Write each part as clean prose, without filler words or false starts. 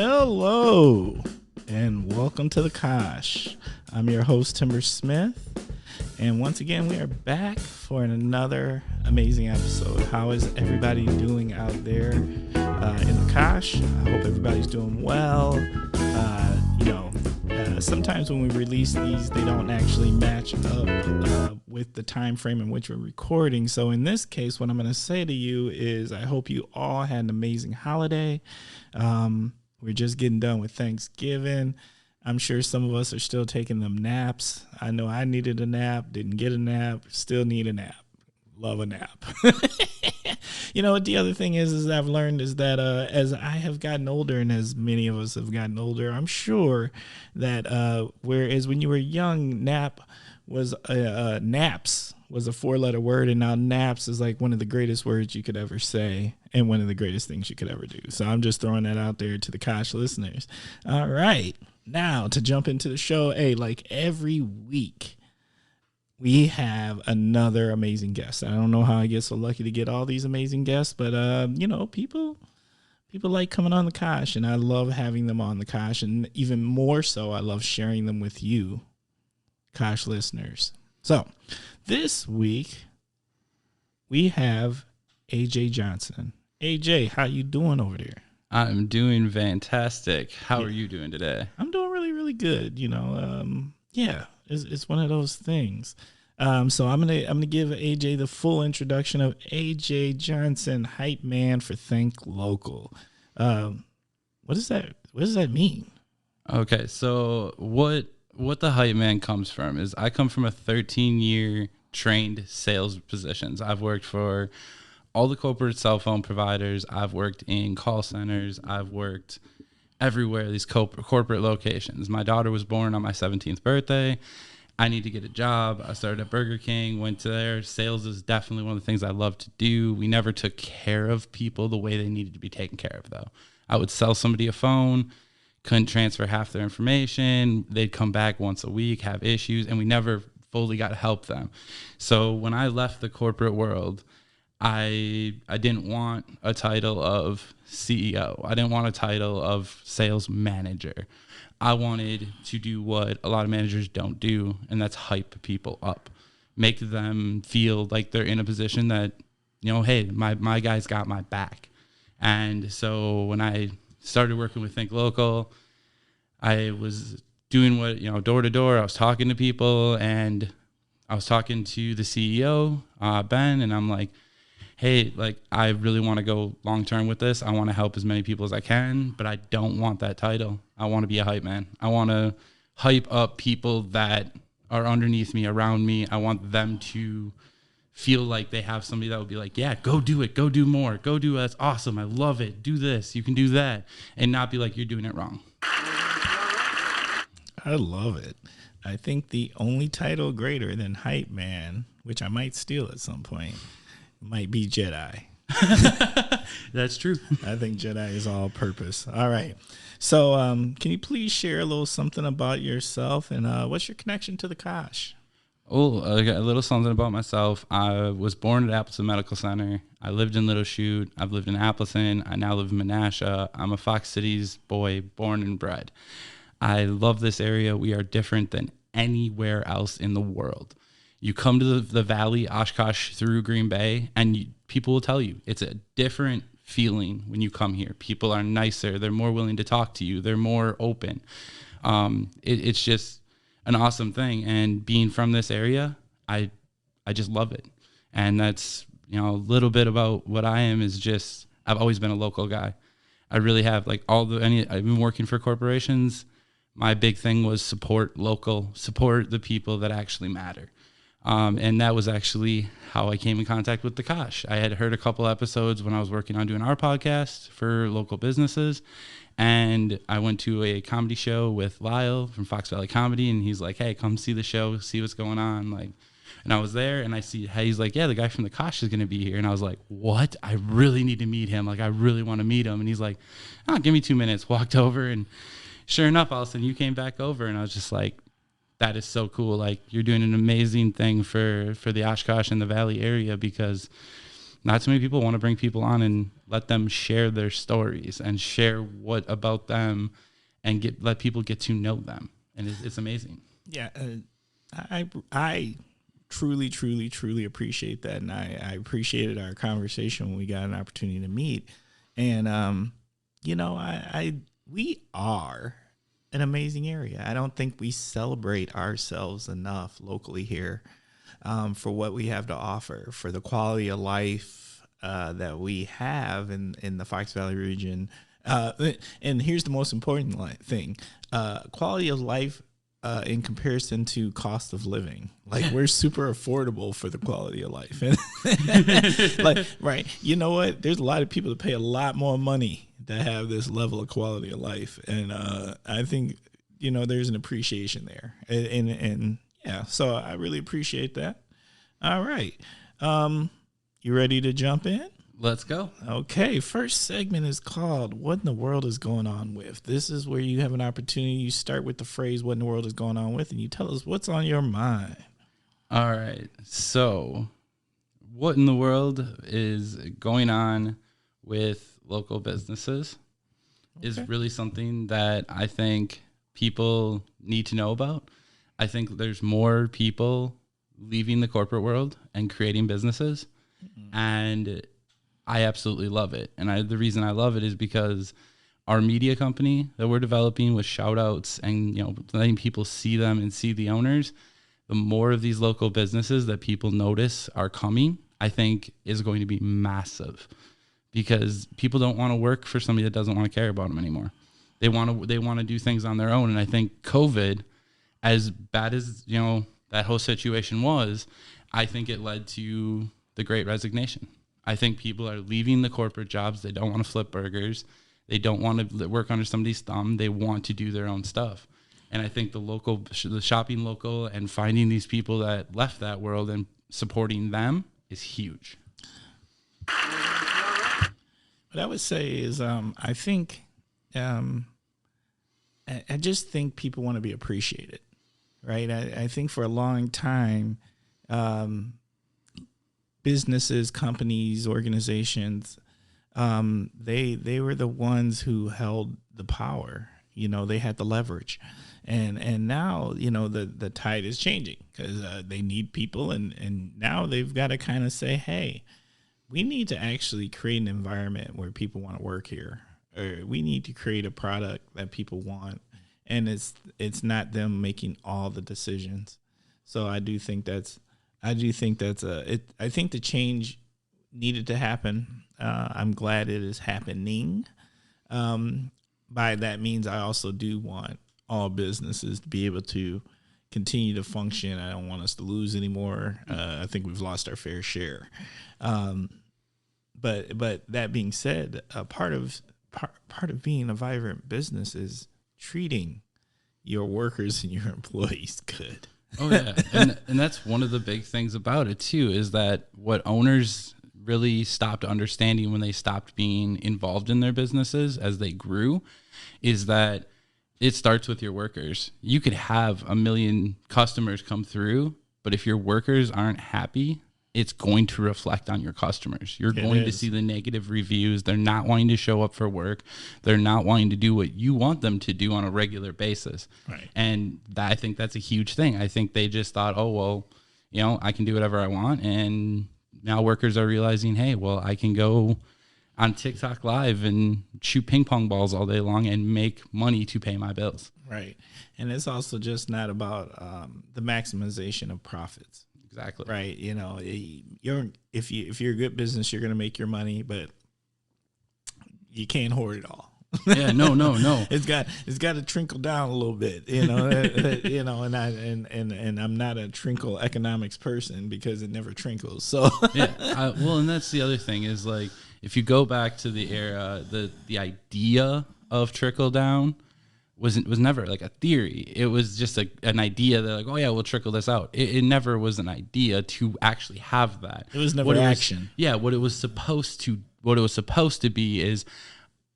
Hello, and welcome to the Kosh. I'm your host, Timber Smith, and once again, we are back for another amazing episode. How is everybody doing out there in the Kosh? I hope everybody's doing well. Sometimes when we release these, they don't actually match up with the time frame in which we're recording. So in this case, what I'm going to say to you is I hope you all had an amazing holiday. We're just getting done with Thanksgiving. I'm sure some of us are still taking them naps. I know I needed a nap, didn't get a nap, still need a nap. Love a nap. You know what the other thing is I've learned is that as I have gotten older, and as many of us have gotten older, I'm sure that whereas when you were young, naps was a 4-letter word, and now naps is like one of the greatest words you could ever say and one of the greatest things you could ever do. So I'm just throwing that out there to the Kosh listeners. All right, now to jump into the show. Hey, like every week, we have another amazing guest. I don't know how I get so lucky to get all these amazing guests, but people like coming on the Kosh, and I love having them on the Kosh, and even more so, I love sharing them with you, Kosh listeners. So this week we have AJ Johnson. AJ, how you doing over there? I'm doing fantastic. How are you doing today? I'm doing really, really good. It's one of those things. So I'm gonna give AJ the full introduction of AJ Johnson, hype man for Think Local. What does that mean? Okay, so what the hype man comes from is I come from a 13-year trained sales positions. I've worked for all the corporate cell phone providers. I've worked in call centers. I've worked everywhere, these corporate locations. My daughter was born on my 17th birthday. I need to get a job. I started at Burger King, went to there. Sales is definitely one of the things I love to do. We never took care of people the way they needed to be taken care of, though. I would sell somebody a phone, couldn't transfer half their information. They'd come back once a week, have issues, and we never fully got to help them. So when I left the corporate world, I didn't want a title of CEO. I didn't want a title of sales manager. I wanted to do what a lot of managers don't do, and that's hype people up, make them feel like they're in a position that, hey, my guy's got my back. And so when I started working with Think Local, I was doing door to door. I was talking to people, and I was talking to the CEO, Ben, and I'm like, hey, I really want to go long term with this. I want to help as many people as I can, but I don't want that title. I want to be a hype man. I want to hype up people that are underneath me, around me. I want them to feel like they have somebody that would be like, yeah, go do it. Go do more. Go do it. That's awesome. I love it. Do this. You can do that. And not be like, you're doing it wrong. I love it. I think the only title greater than hype man, which I might steal at some point, might be Jedi. That's true. I think Jedi is all purpose. All right. So can you please share a little something about yourself, and what's your connection to the Kosh? Oh, a little something about myself. I was born at Appleton Medical Center. I lived in Little Chute. I've lived in Appleton. I now live in Menasha. I'm a Fox Cities boy, born and bred. I love this area. We are different than anywhere else in the world. You come to the valley, Oshkosh through Green Bay, and people will tell you it's a different feeling when you come here. People are nicer. They're more willing to talk to you. They're more open. It's just an awesome thing. And being from this area, I just love it. And that's, a little bit about what I am is just, I've always been a local guy. I really have. I've been working for corporations. My big thing was support local, support the people that actually matter. And that was actually how I came in contact with the Kosh. I had heard a couple episodes when I was working on doing our podcast for local businesses. And I went to a comedy show with Lyle from Fox Valley Comedy. And he's like, hey, come see the show, see what's going on. And I was there, and he's like, yeah, the guy from the Kosh is going to be here. And I was like, what? I really need to meet him. I really want to meet him. And he's like, give me 2 minutes. Walked over, and sure enough, all of a sudden you came back over. And I was just like, that is so cool. You're doing an amazing thing for the Oshkosh and the Valley area, because not too many people want to bring people on and let them share their stories and share what about them and let people get to know them. And it's amazing. Yeah. I truly, truly, truly appreciate that. And I appreciated our conversation when we got an opportunity to meet. And, you know, we are an amazing area. I don't think we celebrate ourselves enough locally here for what we have to offer, for the quality of life that we have in the Fox Valley region. And here's the most important thing, quality of life in comparison to cost of living. Like, we're super affordable for the quality of life. Like, right. You know what? There's a lot of people that pay a lot more money to have this level of quality of life. And I think, you know, there's an appreciation there. And yeah, so I really appreciate that. All right. You ready to jump in? Let's go. Okay, first segment is called What in the World is Going On With? This is where you have an opportunity. You start with the phrase, what in the world is going on with? And you tell us what's on your mind. All right. So what in the world is going on with local businesses is really something that I think people need to know about. I think there's more people leaving the corporate world and creating businesses. And I absolutely love it. And the reason I love it is because our media company that we're developing with shout outs and, you know, letting people see them and see the owners, the more of these local businesses that people notice are coming, I think is going to be massive, because people don't want to work for somebody that doesn't want to care about them anymore. They want to do things on their own. And I think COVID, as bad as, you know, that whole situation was, I think it led to the Great Resignation. I think people are leaving the corporate jobs. They don't want to flip burgers. They don't want to work under somebody's thumb. They want to do their own stuff. And I think the shopping local and finding these people that left that world and supporting them is huge. What I would say is, I think, I just think people want to be appreciated, right? I think for a long time, businesses, companies, organizations, they were the ones who held the power. You know, they had the leverage, and now, you know, the tide is changing, because they need people, and now they've got to kind of say, hey, we need to actually create an environment where people want to work here, or we need to create a product that people want, and it's not them making all the decisions. So I think the change needed to happen. I'm glad it is happening. By that means, I also do want all businesses to be able to continue to function. I don't want us to lose anymore. I think we've lost our fair share. But that being said, part of being a vibrant business is treating your workers and your employees good. Oh yeah, and that's one of the big things about it too, is that what owners really stopped understanding when they stopped being involved in their businesses as they grew, is that it starts with your workers. You could have 1 million customers come through, but if your workers aren't happy, it's going to reflect on your customers. You're going to see the negative reviews. They're not wanting to show up for work. They're not wanting to do what you want them to do on a regular basis. Right. And I think that's a huge thing. I think they just thought, oh, well, you know, I can do whatever I want. And now workers are realizing, hey, well, I can go on TikTok Live and shoot ping pong balls all day long and make money to pay my bills. Right. And it's also just not about the maximization of profits. Exactly. Right. You know, if you're a good business, you're going to make your money, but you can't hoard it all. Yeah, no. It's got to trickle down a little bit, you know. You know, and I'm not a trickle economics person, because it never trickles. So yeah, well, and that's the other thing is, like, if you go back to the era, the idea of trickle down was never like a theory. It was just an idea that, like, oh yeah, we'll trickle this out. It never was an idea to actually have that. It was never action. What it was supposed to be is,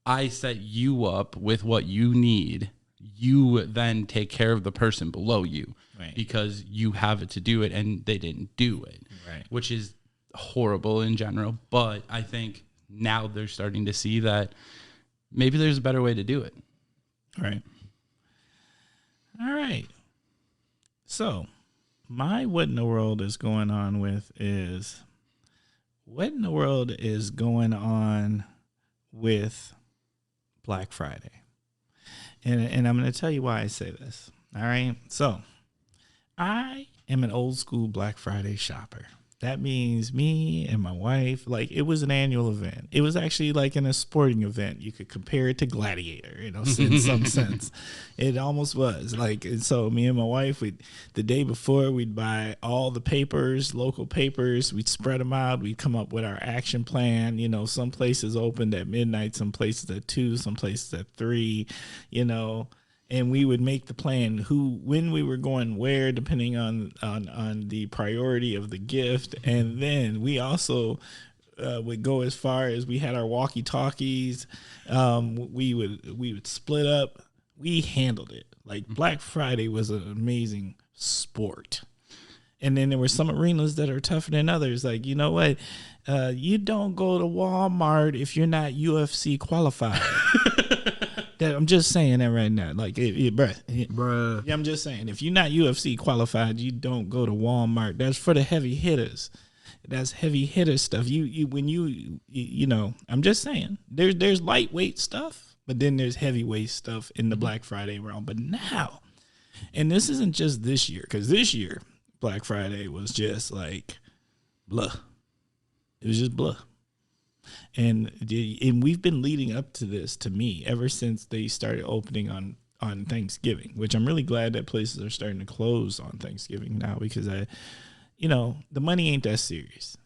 I set you up with what you need. You then take care of the person below you, right, because you have it to do it, and they didn't do it. Right. Which is horrible in general. But I think now they're starting to see that maybe there's a better way to do it. Right. All right. So, my what in the world is going on with is what in the world is going on with Black Friday. And I'm going to tell you why I say this. All right. So, I am an old school Black Friday shopper. That means me and my wife, like it was an annual event. It was actually like in a sporting event. You could compare it to Gladiator, you know, in some sense. It almost was like, and so me and my wife, the day before we'd buy all the papers, local papers. We'd spread them out. We'd come up with our action plan. You know, some places opened at midnight, some places at 2, some places at 3, you know. And we would make the plan when we were going where, depending on the priority of the gift. And then we also would go as far as we had our walkie-talkies. We would split up. We handled it. Like Black Friday was an amazing sport. And then there were some arenas that are tougher than others. Like, you know what? You don't go to Walmart if you're not UFC qualified. I'm just saying that right now. Like, bruh. Yeah, I'm just saying. If you're not UFC qualified, you don't go to Walmart. That's for the heavy hitters. That's heavy hitter stuff. You know, I'm just saying. There's lightweight stuff, but then there's heavyweight stuff in the Black Friday realm. But now, and this isn't just this year, because this year Black Friday was just like blah. It was just blah. And we've been leading up to this, to me, ever since they started opening on Thanksgiving, which I'm really glad that places are starting to close on Thanksgiving now, because the money ain't that serious.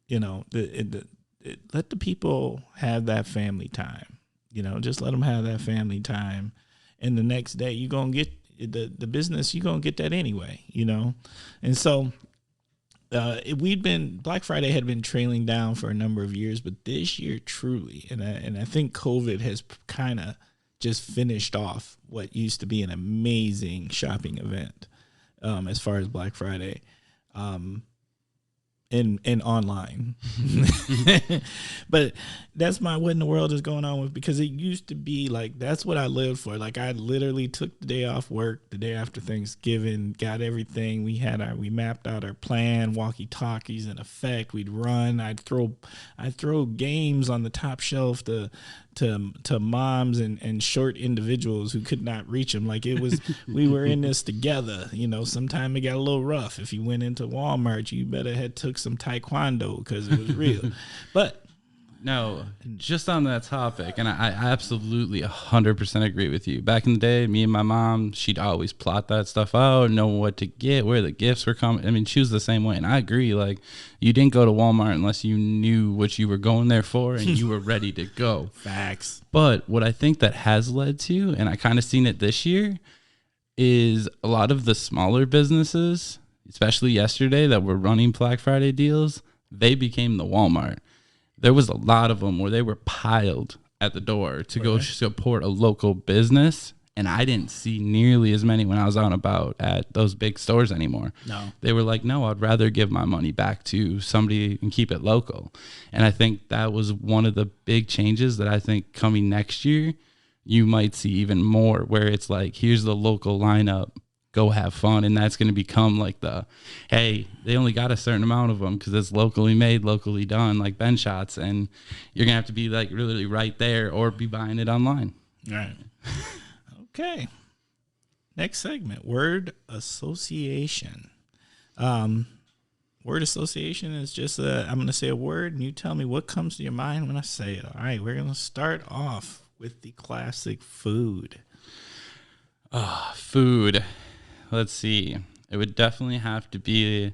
You know, let the people have that family time. You know, just let them have that family time. And the next day you're going to get the business, you're going to get that anyway, you know? And so Black Friday had been trailing down for a number of years, but this year truly, and I think COVID has kind of just finished off what used to be an amazing shopping event, as far as Black Friday, and online. But that's what in the world is going on with, because it used to be like, that's what I lived for. Like, I literally took the day off work the day after Thanksgiving, got everything. We mapped out our plan, walkie-talkies in effect. We'd run. I'd throw games on the top shelf to moms and short individuals who could not reach them. Like, it was, we were in this together. You know, sometime it got a little rough. If you went into Walmart, you better had took some taekwondo, because it was real. But no, just on that topic, and I absolutely 100% agree with you. Back in the day, me and my mom, she'd always plot that stuff out, know what to get, where the gifts were coming. I mean, she was the same way, and I agree. Like, you didn't go to Walmart unless you knew what you were going there for and you were ready to go. Facts. But what I think that has led to, and I kind of seen it this year, is a lot of the smaller businesses, especially yesterday, that were running Black Friday deals, they became the Walmart. There was a lot of them where they were piled at the door to go support a local business. And I didn't see nearly as many when I was out and about at those big stores anymore. No. They were like, no, I'd rather give my money back to somebody and keep it local. And I think that was one of the big changes that I think coming next year, you might see even more, where it's like, here's the local lineup. Go have fun. And that's going to become like hey, they only got a certain amount of them because it's locally made, locally done, like Ben Shots. And you're going to have to be like really right there or be buying it online. All right. Okay. Next segment, word association. Word association is just I'm going to say a word and you tell me what comes to your mind when I say it. All right. We're going to start off with the classic food. Food. Let's see. It would definitely have to be,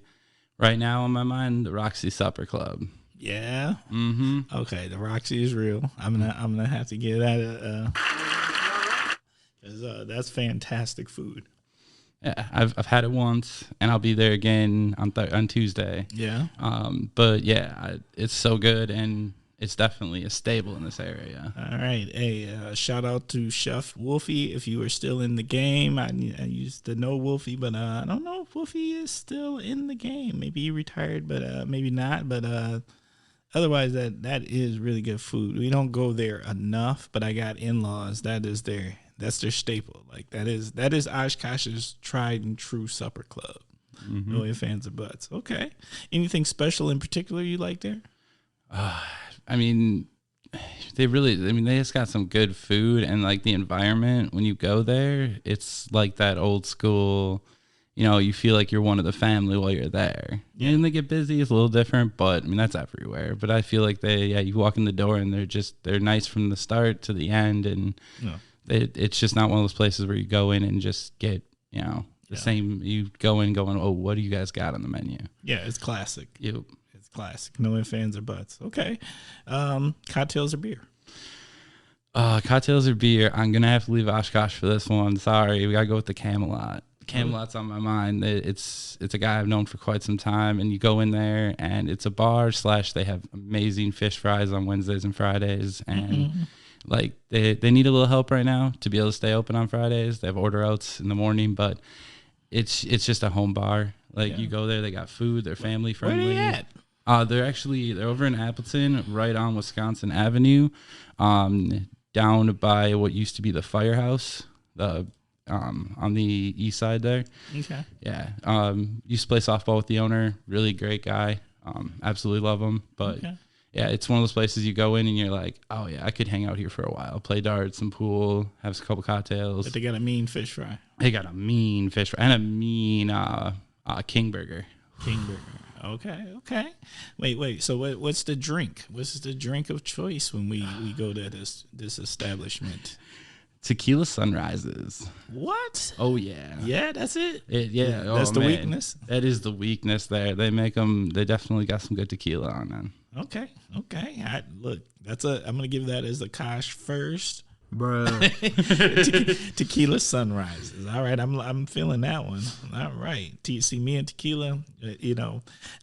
right now on my mind, the Roxy Supper Club. Yeah. Mm-hmm. Okay, the Roxy is real. I'm gonna have to give that because that's fantastic food. Yeah, I've had it once, and I'll be there again on Tuesday. Yeah. But yeah, it's so good, and it's definitely a staple in this area. All right. Hey, shout out to Chef Wolfie if you are still in the game. I used to know Wolfie, but I don't know if Wolfie is still in the game. Maybe he retired, but maybe not. But otherwise, that is really good food. We don't go there enough, but I got in-laws. That's their staple. Like that is Oshkosh's tried and true supper club. No ifs, ands, or buts. Okay. Anything special in particular you like there? I mean, they just got some good food, and like the environment when you go there, it's like that old school, you feel like you're one of the family while you're there. Yeah. And they get busy, it's a little different, but I mean, that's everywhere. But I feel like you walk in the door and they're nice from the start to the end. And it's just not one of those places where you go in and just get, the same, you go in going, oh, what do you guys got on the menu? Yeah, it's classic. Yep. Classic. No ifs, ands, or buts. Okay. Cocktails or beer? Cocktails or beer. I'm going to have to leave Oshkosh for this one. Sorry. We got to go with the Camelot. Camelot's on my mind. It's a guy I've known for quite some time, and you go in there and it's a bar / they have amazing fish fries on Wednesdays and Fridays. And like they need a little help right now to be able to stay open on Fridays. They have order outs in the morning, but it's just a home bar. Like you go there, they got food, they're family friendly. Where they at? They're over in Appleton, right on Wisconsin Avenue, down by what used to be the firehouse, on the east side there. Okay. Yeah. Used to play softball with the owner. Really great guy. Absolutely love him. But yeah, it's one of those places you go in and you're like, oh yeah, I could hang out here for a while, play darts, some pool, have a couple cocktails. But they got a mean fish fry. They got a mean fish fry and a mean King Burger. King Burger. Okay. Wait. So what's the drink? What's the drink of choice when we go to this establishment? Tequila Sunrises. What? Oh yeah. Yeah, that's it. That's the weakness. That is the weakness there. They make them. They definitely got some good tequila on them. Okay. Look, I'm gonna give that as a Kosh first. Bro. Tequila Sunrises. All right, I'm feeling that one. All right. See, me and tequila,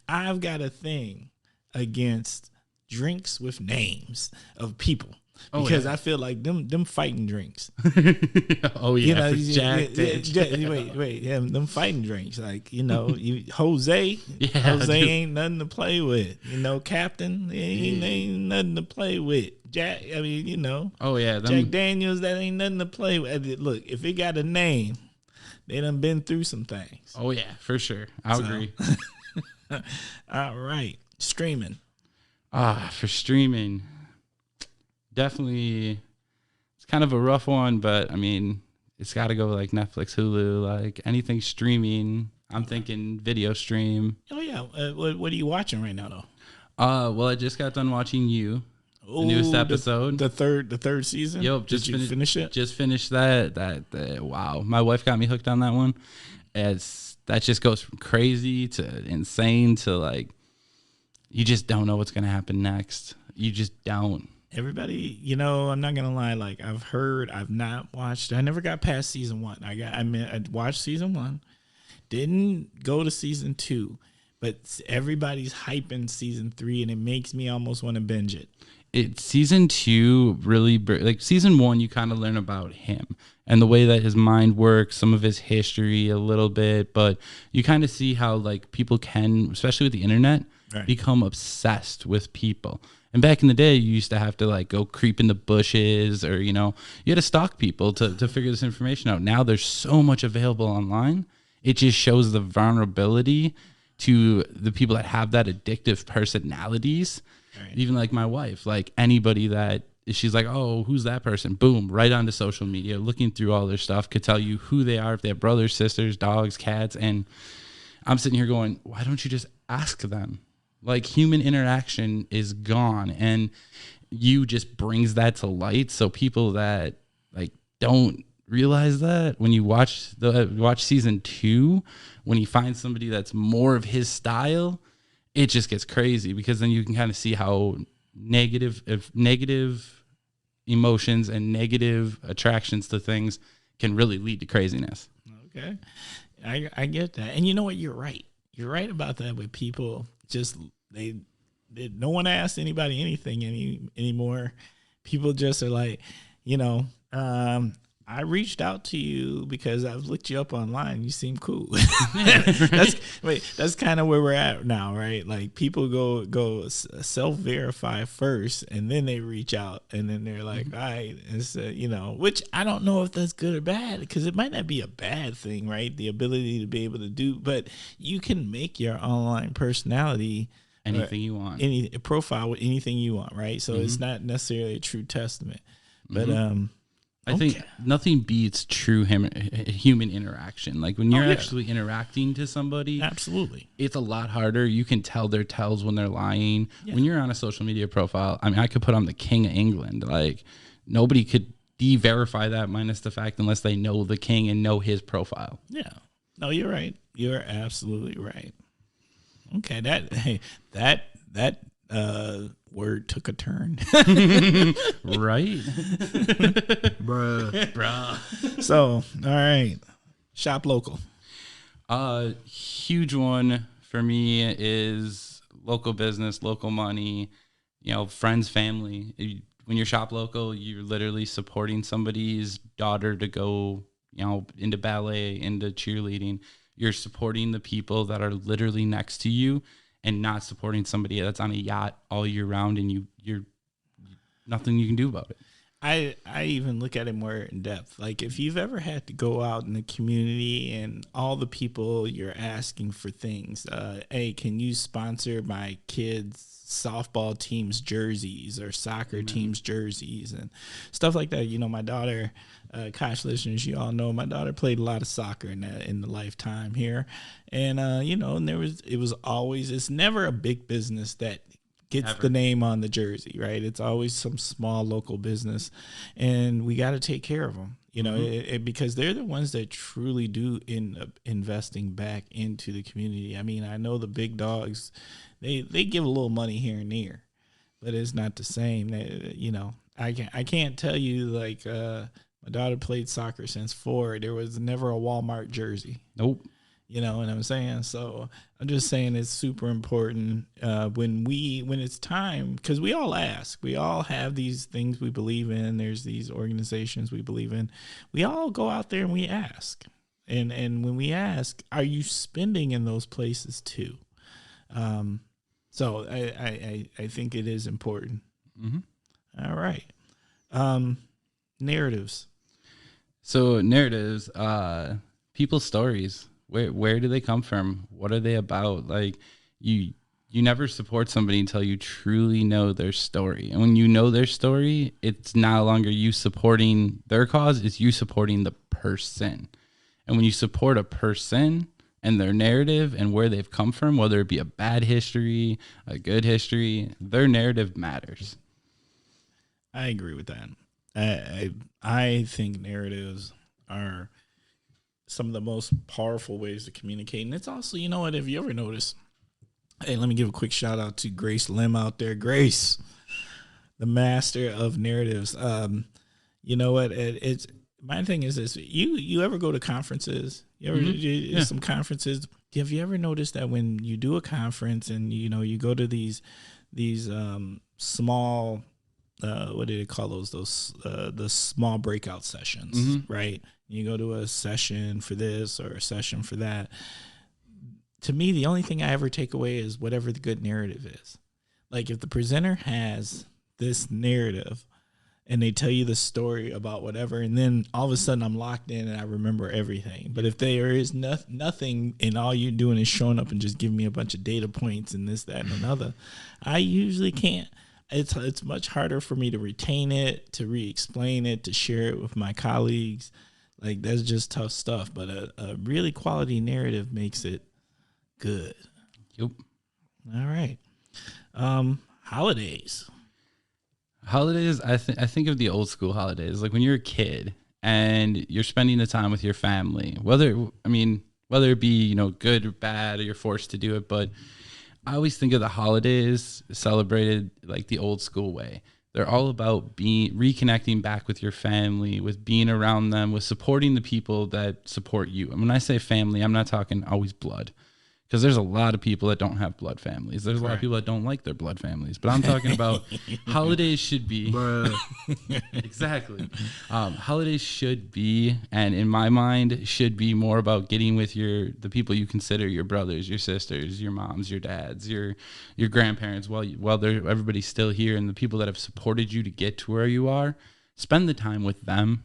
I've got a thing against drinks with names of people. Because I feel like them fighting drinks. Oh yeah, wait, them fighting drinks. Like Jose ain't nothing to play with. Captain ain't nothing to play with. Jack, oh yeah, Jack Daniels, that ain't nothing to play with. Look, if it got a name, they done been through some things. Oh yeah, for sure. I agree. All right, streaming. For streaming. Definitely, it's kind of a rough one, but I mean, it's got to go like Netflix, Hulu, like anything streaming. I'm thinking video stream. Oh yeah, what are you watching right now though? Well, I just got done watching the newest episode, the third season. Yep, Did you finish it? Just finished that. Wow, my wife got me hooked on that one. That just goes from crazy to insane to like, you just don't know what's gonna happen next. You just don't. Everybody, I'm not gonna lie. Like I've not watched. I never got past season 1. I watched season 1, didn't go to season 2, but everybody's hyping season 3, and it makes me almost want to binge it. Season 2 really like season 1. You kind of learn about him and the way that his mind works, some of his history a little bit, but you kind of see how like people can, especially with the internet, become obsessed with people. And back in the day, you used to have to like go creep in the bushes or, you had to stalk people to figure this information out. Now there's so much available online. It just shows the vulnerability to the people that have that addictive personalities. Right. Even like my wife, like anybody that she's like, oh, who's that person? Boom, right onto social media, looking through all their stuff, could tell you who they are, if they have brothers, sisters, dogs, cats. And I'm sitting here going, why don't you just ask them? Like human interaction is gone, and you just brings that to light. So people that like don't realize that when you watch season 2, when you find somebody that's more of his style, it just gets crazy because then you can kind of see how negative emotions and negative attractions to things can really lead to craziness. Okay, I get that, and you know what? You're right. You're right about that with people. Just no one asks anybody anything anymore. People just are like, you know, I reached out to you because I've looked you up online. You seem cool. That's kind of where we're at now, right? Like people go self-verify first, and then they reach out, and then they're like, all right, and so, you know, which I don't know if that's good or bad, because it might not be a bad thing, right? The ability to be able to do, but you can make your online personality anything you want, any profile with anything you want, right? So it's not necessarily a true testament, but I think nothing beats true human interaction. Like when you're actually interacting to somebody, absolutely, it's a lot harder. You can tell their tells when they're lying. Yeah. When you're on a social media profile, I mean, I could put on the King of England. Like nobody could de-verify that, minus the fact unless they know the king and know his profile. Yeah. No, you're right. You're absolutely right. Okay, that word took a turn. Right? Bruh. So, all right. Shop local. Huge one for me is local business, local money, you know, friends, family. When you're shop local, you're literally supporting somebody's daughter to go, you know, into ballet, into cheerleading. You're supporting the people that are literally next to you, and not supporting somebody that's on a yacht all year round, and you're nothing you can do about it. I even look at it more in depth. Like if you've ever had to go out in the community and all the people you're asking for things, hey, can you sponsor my kids' softball team's jerseys or soccer team's jerseys and stuff like that? You know, my daughter, Kosh listeners, you all know my daughter played a lot of soccer in the lifetime here, and you know, and it's never a big business that gets the name on the jersey, right? It's always some small local business, and we got to take care of them, you know, because they're the ones that truly do end up investing back into the community. I mean, I know the big dogs, they give a little money here and there, but it's not the same. You know, I can't tell you like my daughter played soccer since 4. There was never a Walmart jersey. Nope. You know what I'm saying? So I'm just saying it's super important when it's time, because we all ask. We all have these things we believe in. There's these organizations we believe in. We all go out there and we ask. And when we ask, are you spending in those places too? So I think it is important. Mm-hmm. All right. Narratives. So narratives, people's stories. Where do they come from? What are they about? Like you never support somebody until you truly know their story. And when you know their story, it's no longer you supporting their cause, it's you supporting the person. And when you support a person and their narrative and where they've come from, whether it be a bad history, a good history, their narrative matters. I agree with that. I think narratives are some of the most powerful ways to communicate. And it's also, you know what, if you ever notice, hey, let me give a quick shout out to Grace Lim out there. Grace, the master of narratives. You know what, it's my thing is this. You ever go to conferences? You ever some conferences? Have you ever noticed that when you do a conference and, you know, you go to these small, what do they call those the small breakout sessions, right? You go to a session for this or a session for that. To me, the only thing I ever take away is whatever the good narrative is. Like if the presenter has this narrative and they tell you the story about whatever, and then all of a sudden I'm locked in and I remember everything. But if there is nothing and all you're doing is showing up and just giving me a bunch of data points and this, that, and another, I usually can't. It's much harder for me to retain it, to re-explain it, to share it with my colleagues. Like that's just tough stuff. But a really quality narrative makes it good. Yep. All right. Holidays. Holidays, I think of the old school holidays, like when you're a kid and you're spending the time with your family, whether it be, you know, good or bad, or you're forced to do it. But I always think of the holidays celebrated like the old school way. They're all about reconnecting back with your family, with being around them, with supporting the people that support you. And when I say family, I'm not talking always blood. Because there's a lot of people that don't have blood families. There's a lot of Right. people that don't like their blood families. But I'm talking about holidays should be exactly. Holidays should be, and in my mind, should be more about getting with the people you consider your brothers, your sisters, your moms, your dads, your grandparents. While everybody's still here, and the people that have supported you to get to where you are, spend the time with them.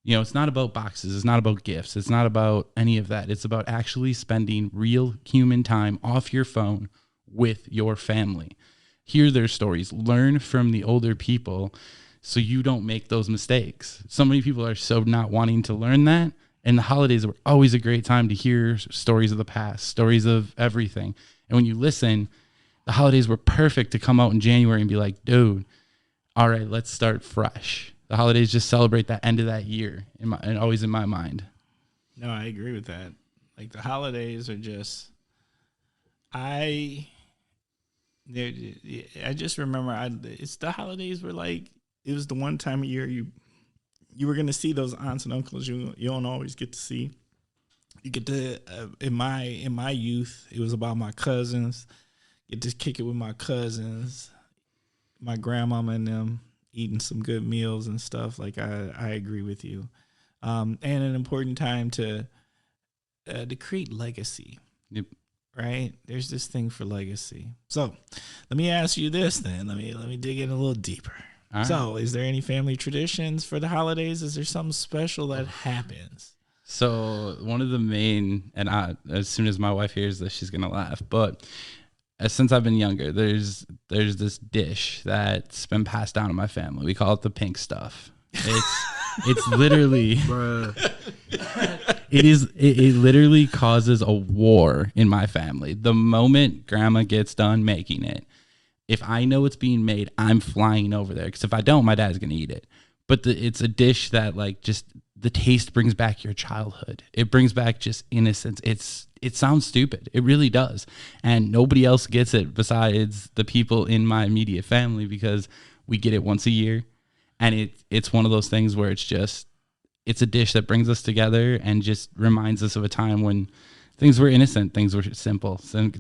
You know, it's not about boxes. It's not about gifts. It's not about any of that. It's about actually spending real human time off your phone with your family. Hear their stories. Learn from the older people so you don't make those mistakes. So many people are so not wanting to learn that. And the holidays were always a great time to hear stories of the past, stories of everything. And when you listen, the holidays were perfect to come out in January and be like, dude, all right, let's start fresh. The holidays just celebrate that end of that year, and always in my mind. No, I agree with that. Like the holidays are just, I just remember it's the holidays were like, it was the one time of year you were gonna see those aunts and uncles you don't always get to see. You get to in my youth, it was about my cousins. Get to kick it with my cousins, my grandmama and them, eating some good meals and stuff. Like I agree with you, and an important time to create legacy. Yep. Right? There's this thing for legacy. So let me ask you this then. Let me dig in a little deeper. All right. So, is there any family traditions for the holidays? Is there something special that happens? So one of the main, and as soon as my wife hears this, she's gonna laugh. But since I've been younger, there's this dish that's been passed down in my family. We call it the pink stuff. It's literally, it literally causes a war in my family. The moment grandma gets done making it, if I know it's being made, I'm flying over there. Because if I don't, my dad's gonna eat it. But it's a dish that like just the taste brings back your childhood. It brings back just innocence. It sounds stupid. It really does. And nobody else gets it besides the people in my immediate family because we get it once a year. And it's one of those things where it's a dish that brings us together and just reminds us of a time when things were innocent, things were simple. So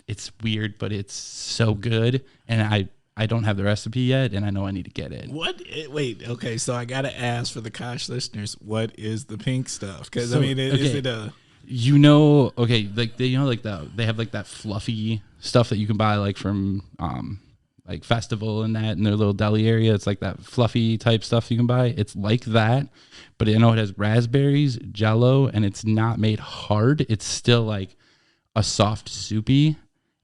it's weird, but it's so good. And I don't have the recipe yet, and I know I need to get it. What? Wait, okay. So I gotta ask for the Kosh listeners, what is the pink stuff? Because So, I mean, is it a? Like they they have like that fluffy stuff that you can buy like from like Festival and that in their little deli area. It's like that fluffy type stuff you can buy. It's like that, but I know it has raspberries, Jello, and it's not made hard. It's still like a soft soupy,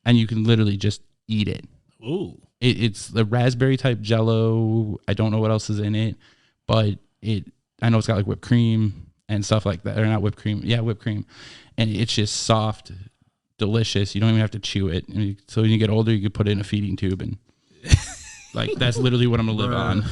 and you can literally just eat it. Ooh. It's the raspberry type Jello. I don't know what else is in it, but I know it's got like whipped cream and stuff like that. Or not whipped cream. Yeah, whipped cream. And it's just soft, delicious. You don't even have to chew it. So when you get older, you could put it in a feeding tube and like that's literally what I'm gonna live on.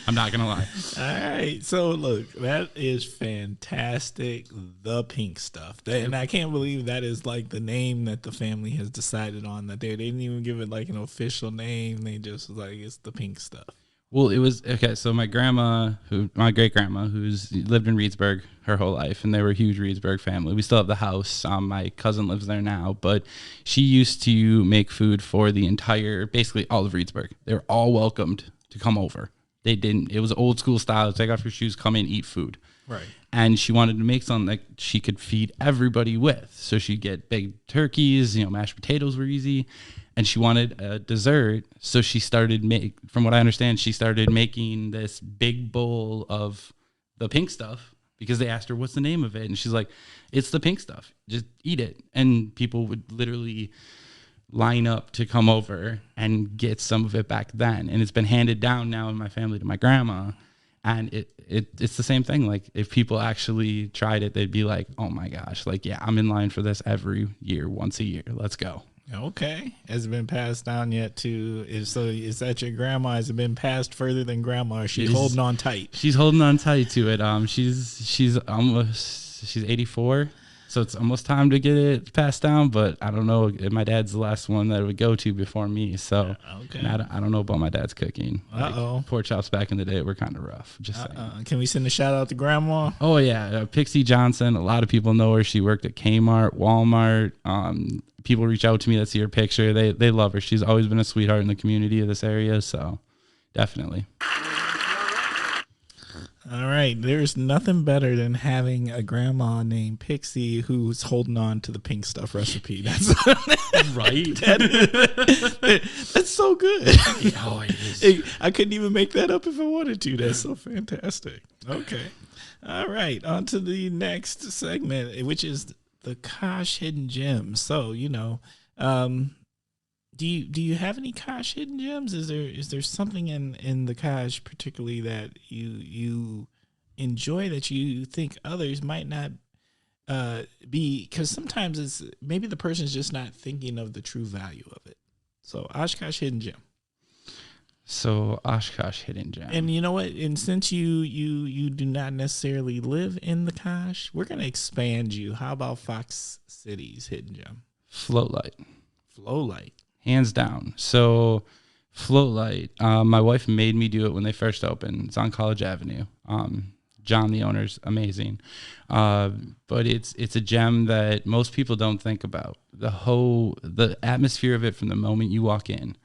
I'm not gonna lie. All right. So look, that is fantastic. The pink stuff. And I can't believe that is like the name that the family has decided on. That they didn't even give it like an official name. They just was like, it's the pink stuff. Well, it was okay. So my great grandma, who's lived in Reedsburg her whole life, and they were a huge Reedsburg family. We still have the house. My cousin lives there now, but she used to make food for basically all of Reedsburg. They were all welcomed to come over. They didn't. It was old school style. Take off your shoes, come in, eat food. Right. And she wanted to make something that she could feed everybody with. So she'd get big turkeys. Mashed potatoes were easy. And she wanted a dessert, so she started from what I understand, she started making this big bowl of the pink stuff because they asked her, what's the name of it? And she's like, it's the pink stuff. Just eat it. And people would literally line up to come over and get some of it back then. And it's been handed down now in my family to my grandma. And it's the same thing. Like if people actually tried it, they'd be like, oh my gosh, like, yeah, I'm in line for this every year, once a year. Let's go. Okay. Has it been passed down yet to, is that your grandma? Has it been passed further than grandma? Or is she holding on tight? She's holding on tight to it. She's 84. So it's almost time to get it passed down, but I don't know. My dad's the last one that it would go to before me. So Okay. I don't know about my dad's cooking. Uh-oh. Pork chops back in the day were kind of rough. Just saying. Can we send a shout out to Grandma? Oh, yeah. Pixie Johnson. A lot of people know her. She worked at Kmart, Walmart. People reach out to me that see her picture. They love her. She's always been a sweetheart in the community of this area. So definitely. All right. There's nothing better than having a grandma named Pixie who's holding on to the pink stuff recipe. That's Right. that's so good. Oh, it is. I couldn't even make that up if I wanted to. That's so fantastic. Okay. All right. On to the next segment, which is the Kosh Hidden Gems. So, do you have any Kosh hidden gems? Is there something in the Kosh particularly that you enjoy that you think others might not be? Because sometimes it's maybe the person's just not thinking of the true value of it. So Oshkosh hidden gem. So Oshkosh hidden gem. And you know what? And since you do not necessarily live in the Kosh, we're gonna expand you. How about Fox City's hidden gem? Floatlight. Flowlight. Hands down. So Floatlight, my wife made me do it when they first opened. It's on College Avenue. John, the owner's amazing. But it's a gem that most people don't think about. The atmosphere of it from the moment you walk in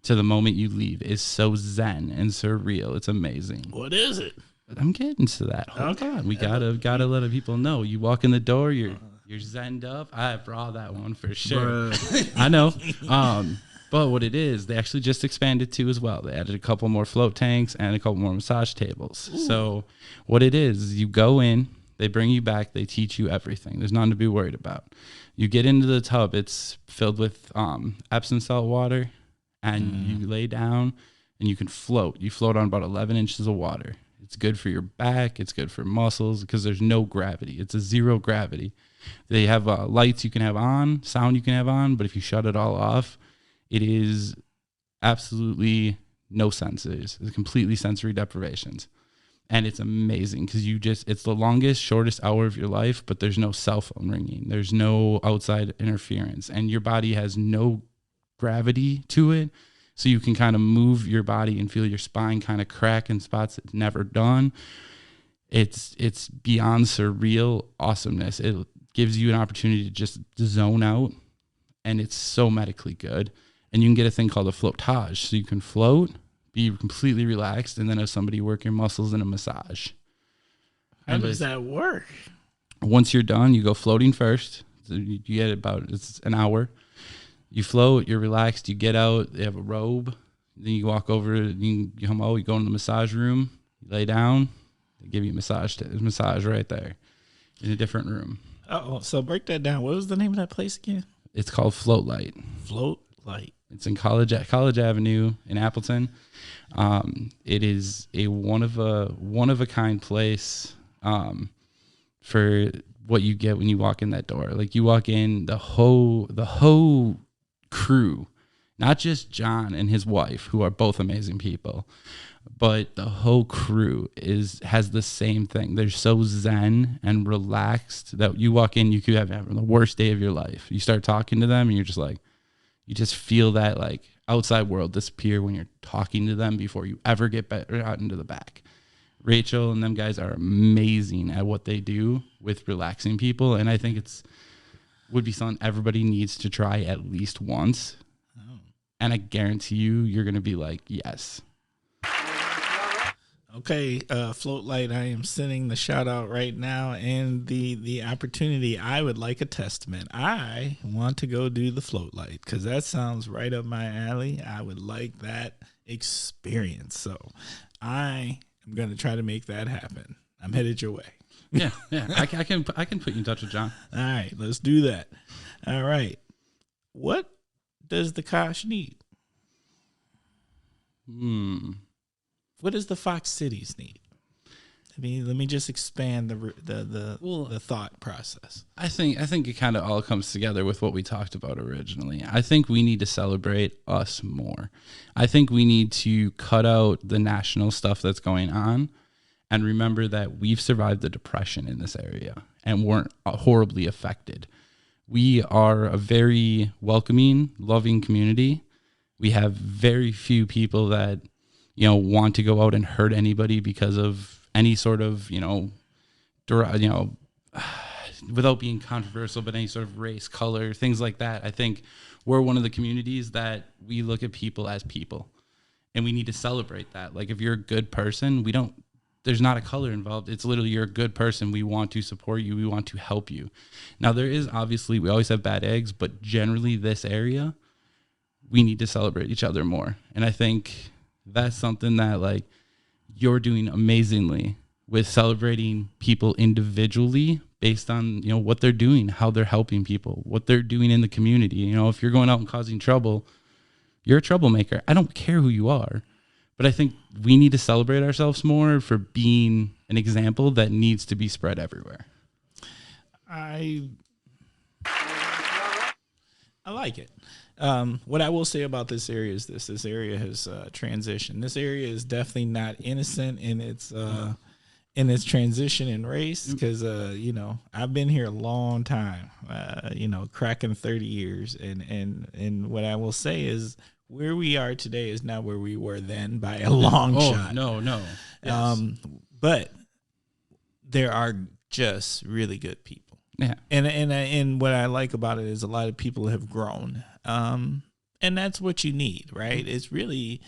to the moment you leave is so zen and surreal. It's amazing. What is it? I'm getting to that. Hold on. We gotta let people know. You walk in the door, you're zenned up. I brought that one for sure. I know. But what it is, they actually just expanded too as well. They added a couple more float tanks and a couple more massage tables. Ooh. So what it is, you go in, they bring you back, they teach you everything. There's nothing to be worried about. You get into the tub, it's filled with Epsom salt water, and you lay down and you can float. You float on about 11 inches of water. It's good for your back. It's good for muscles because there's no gravity. It's a zero gravity. They have lights you can have on, sound you can have on, but if you shut it all off, it is absolutely no sensors. It's completely sensory deprivations. And it's amazing because it's the longest, shortest hour of your life, but there's no cell phone ringing. There's no outside interference. And your body has no gravity to it. So you can kind of move your body and feel your spine kind of crack in spots it's never done. It's beyond surreal awesomeness. It gives you an opportunity to just zone out, and it's so medically good. And you can get a thing called a floatage. So you can float, be completely relaxed, and then have somebody work your muscles in a massage. How does that work? Once you're done, you go floating first. So you get it's an hour. You float, you're relaxed, you get out, they have a robe. Then you walk over, you come out, you go in the massage room, you lay down, they give you a massage right there in a different room. Oh, so break that down. What was the name of that place again? It's called Floatlight. Floatlight. It's in College Avenue in Appleton. It is a one of a kind place for what you get when you walk in that door. Like you walk in, the whole crew, not just John and his wife, who are both amazing people, but the whole crew has the same thing. They're so zen and relaxed that you walk in, you could have the worst day of your life. You start talking to them and you're just like, you just feel that like outside world disappear when you're talking to them before you ever get out into the back. Rachel and them guys are amazing at what they do with relaxing people. And I think would be something everybody needs to try at least once. Oh. And I guarantee you're going to be like, yes. Okay, Floatlight, I am sending the shout out right now and the opportunity. I would like a testament. I want to go do the Floatlight because that sounds right up my alley. I would like that experience. So I am going to try to make that happen. I'm headed your way. Yeah. I can put you in touch with John. All right, let's do that. All right. What does the Kosh need? What does the Fox Cities need? Let me just expand the thought process. I think it kind of all comes together with what we talked about originally. I think we need to celebrate us more. I think we need to cut out the national stuff that's going on and remember that we've survived the Depression in this area. and weren't horribly affected. We are a very welcoming, loving community. We have very few people that, want to go out and hurt anybody because of any sort of, without being controversial, but any sort of race, color, things like that. I think we're one of the communities that we look at people as people, and we need to celebrate that. Like, if you're a good person, there's not a color involved. It's literally, you're a good person. We want to support you. We want to help you. Now, there is obviously, we always have bad eggs, but generally this area, we need to celebrate each other more. And I think that's something that, like, you're doing amazingly with celebrating people individually based on, what they're doing, how they're helping people, what they're doing in the community. If you're going out and causing trouble, you're a troublemaker. I don't care who you are. But I think we need to celebrate ourselves more for being an example that needs to be spread everywhere. I like it. What I will say about this area is this area has transitioned. This area is definitely not innocent in its transition in race, because I've been here a long time, cracking 30 years, and what I will say is, where we are today is not where we were then by a long shot. No. Yes. But there are just really good people. Yeah. And what I like about it is a lot of people have grown. And that's what you need, right? It's really,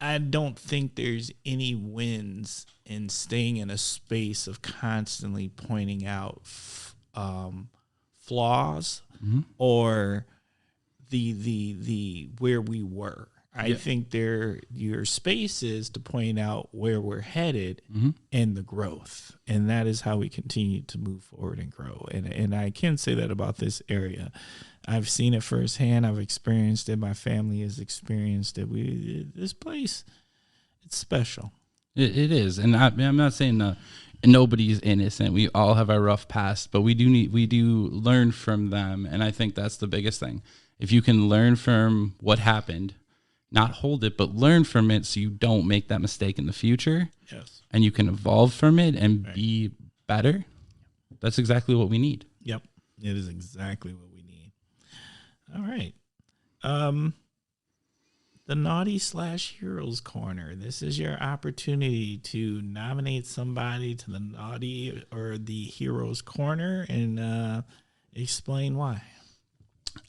I don't think there's any wins in staying in a space of constantly pointing out flaws or the where we were. I think your space is to point out where we're headed and the growth. And that is how we continue to move forward and grow. And I can say that about this area. I've seen it firsthand. I've experienced it. My family has experienced it. This place, it's special. It is. And I'm not saying nobody's innocent. We all have our rough past, but we do learn from them. And I think that's the biggest thing. If you can learn from what happened, not hold it, but learn from it so you don't make that mistake in the future. Yes. And you can evolve from it and be better. That's exactly what we need. Yep. It is exactly what we need. All right. The Naughty/Heroes Corner. This is your opportunity to nominate somebody to the Naughty or the Heroes Corner and explain why.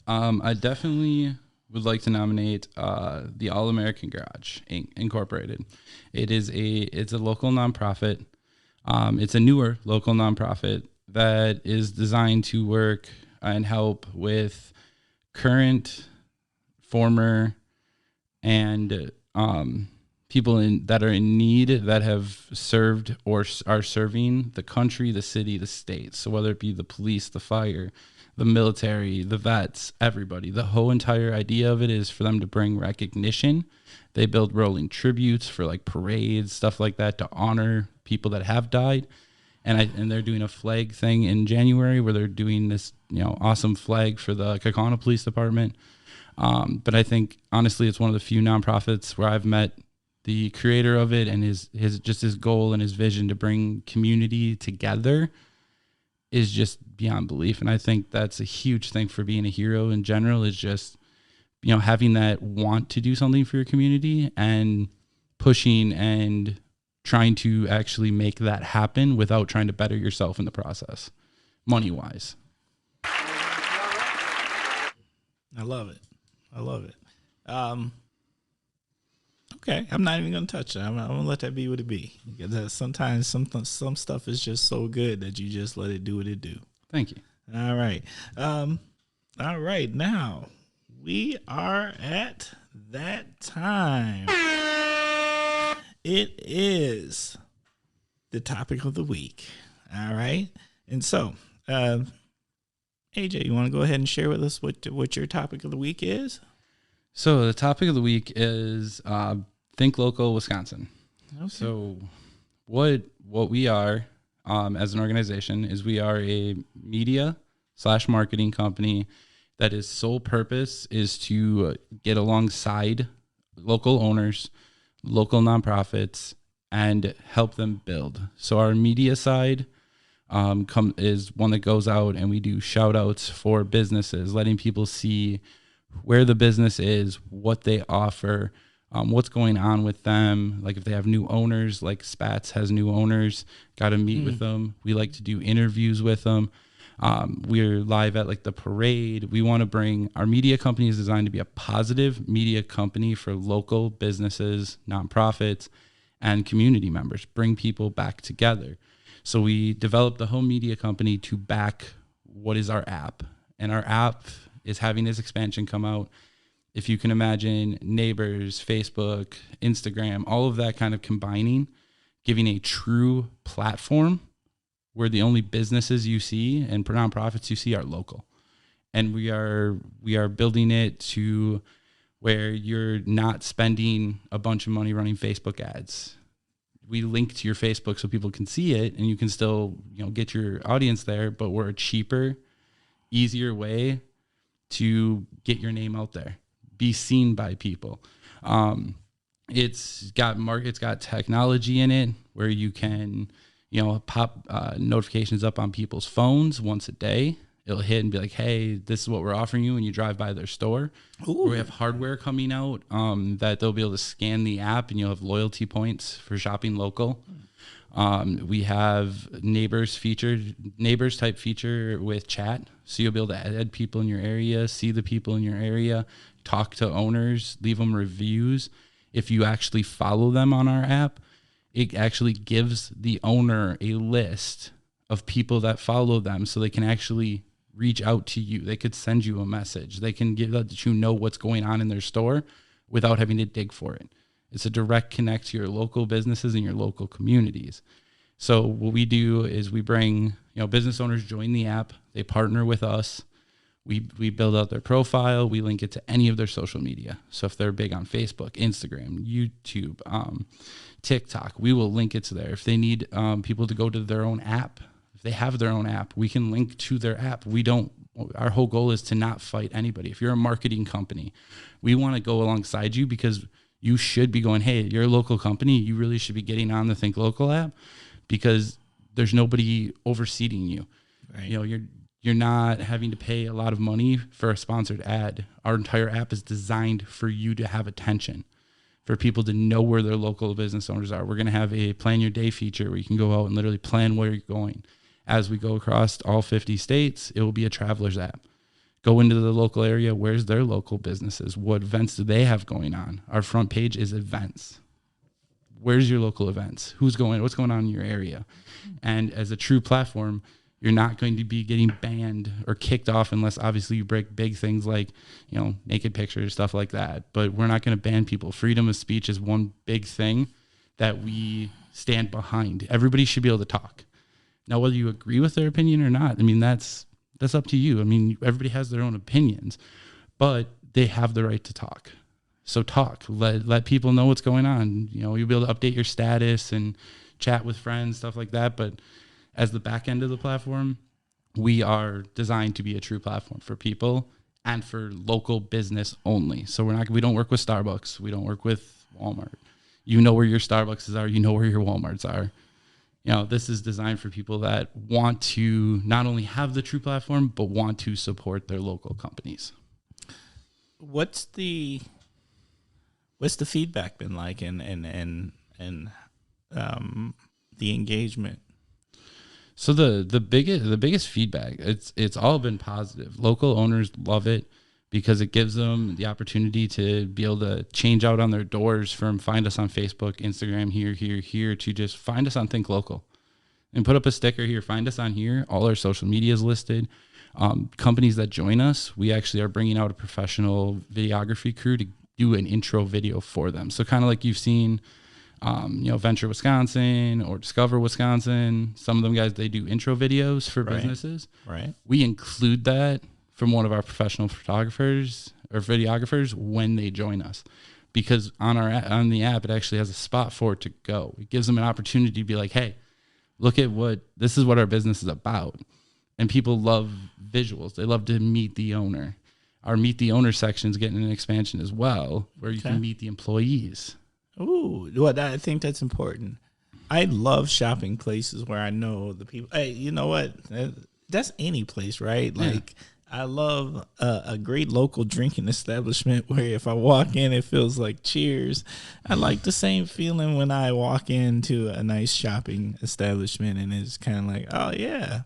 I definitely would like to nominate the All American Garage Incorporated. It's a local nonprofit. It's a newer local nonprofit that is designed to work and help with current, former, and people that are in need that have served or are serving the country, the city, the state. So whether it be the police, the fire, the military, the vets, everybody. The whole entire idea of it is for them to bring recognition. They build rolling tributes for like parades, stuff like that, to honor people that have died. And they're doing a flag thing in January where they're doing this, awesome flag for the Kaukauna Police Department. But I think honestly, it's one of the few nonprofits where I've met the creator of it, and his goal and his vision to bring community together is just beyond belief. And I think that's a huge thing for being a hero in general, is just, having that want to do something for your community and pushing and trying to actually make that happen without trying to better yourself in the process, money-wise. I love it. Okay, I'm not even going to touch it. I'm going to let that be what it be. Because sometimes some stuff is just so good that you just let it do what it do. Thank you. All right. All right. Now, we are at that time. It is the topic of the week. All right. And so, AJ, you want to go ahead and share with us what your topic of the week is? So the topic of the week is Think Local Wisconsin. Okay. So what we are as an organization is we are a media/marketing company that is sole purpose is to get alongside local owners, local nonprofits, and help them build. So our media side, is one that goes out and we do shout outs for businesses, letting people see where the business is, what they offer, what's going on with them. Like if they have new owners, like Spats has new owners, got to meet with them. We like to do interviews with them. We're live at like the parade. We want to bring, our media company is designed to be a positive media company for local businesses, nonprofits, and community members, bring people back together. So we developed the home media company to back what is our app. And our app is having this expansion come out. If you can imagine Neighbors, Facebook, Instagram, all of that kind of combining, giving a true platform where the only businesses you see and nonprofits you see are local. And we are building it to where you're not spending a bunch of money running Facebook ads. We link to your Facebook so people can see it and you can still, get your audience there, but we're a cheaper, easier way to get your name out there, be seen by people. It's got technology in it where you can, pop notifications up on people's phones once a day. It'll hit and be like, hey, this is what we're offering you when you drive by their store. We have hardware coming out that they'll be able to scan the app and you'll have loyalty points for shopping local. We have neighbors type feature with chat. So you'll be able to add people in your area, see the people in your area, talk to owners, leave them reviews. If you actually follow them on our app, it actually gives the owner a list of people that follow them so they can actually reach out to you. They could send you a message. They can let you know what's going on in their store without having to dig for it. It's a direct connect to your local businesses and your local communities. So what we do is we bring, business owners join the app. They partner with us. We build out their profile. We link it to any of their social media. So if they're big on Facebook, Instagram, YouTube, TikTok, we will link it to there. If they need people to go to their own app, if they have their own app, we can link to their app. Our whole goal is to not fight anybody. If you're a marketing company, we want to go alongside you because you should be going, hey, you're a local company. You really should be getting on the Think Local app because there's nobody overseeing you. Right. You're not having to pay a lot of money for a sponsored ad. Our entire app is designed for you to have attention, for people to know where their local business owners are. We're going to have a plan your day feature where you can go out and literally plan where you're going. As we go across all 50 states, it will be a traveler's app. Go into the local area. Where's their local businesses? What events do they have going on? Our front page is events. Where's your local events? What's going on in your area? And as a true platform, you're not going to be getting banned or kicked off unless obviously you break big things like, naked pictures, stuff like that. But we're not going to ban people. Freedom of speech is one big thing that we stand behind. Everybody should be able to talk. Now, whether you agree with their opinion or not, that's up to you. Everybody has their own opinions, but they have the right to talk. So talk, let people know what's going on. You'll be able to update your status and chat with friends, stuff like that. But as the back end of the platform, we are designed to be a true platform for people and for local business only. So we don't work with Starbucks. We don't work with Walmart. You know where your Starbucks are. You know where your Walmarts are. This is designed for people that want to not only have the true platform, but want to support their local companies. What's the feedback been like and the engagement? So the biggest feedback, it's all been positive. Local owners love it because it gives them the opportunity to be able to change out on their doors from find us on Facebook, Instagram, here, to just find us on Think Local and put up a sticker here, find us on here. All our social media is listed. Companies that join us, we actually are bringing out a professional videography crew to do an intro video for them. So kind of like you've seen, Venture Wisconsin or Discover Wisconsin, some of them guys, they do intro videos for businesses. Right. We include that from one of our professional photographers or videographers when they join us, because on the app, it actually has a spot for it to go. It gives them an opportunity to be like, hey, look at this is what our business is about. And people love visuals. They love to meet the owner. Our meet the owner section is getting an expansion as well, where you can meet the employees. Ooh, well, I think that's important. I love shopping places where I know the people. Hey, you know what? That's any place, right? Yeah. Like I love a great local drinking establishment where if I walk in, it feels like Cheers. I like the same feeling when I walk into a nice shopping establishment and it's kind of like, oh yeah,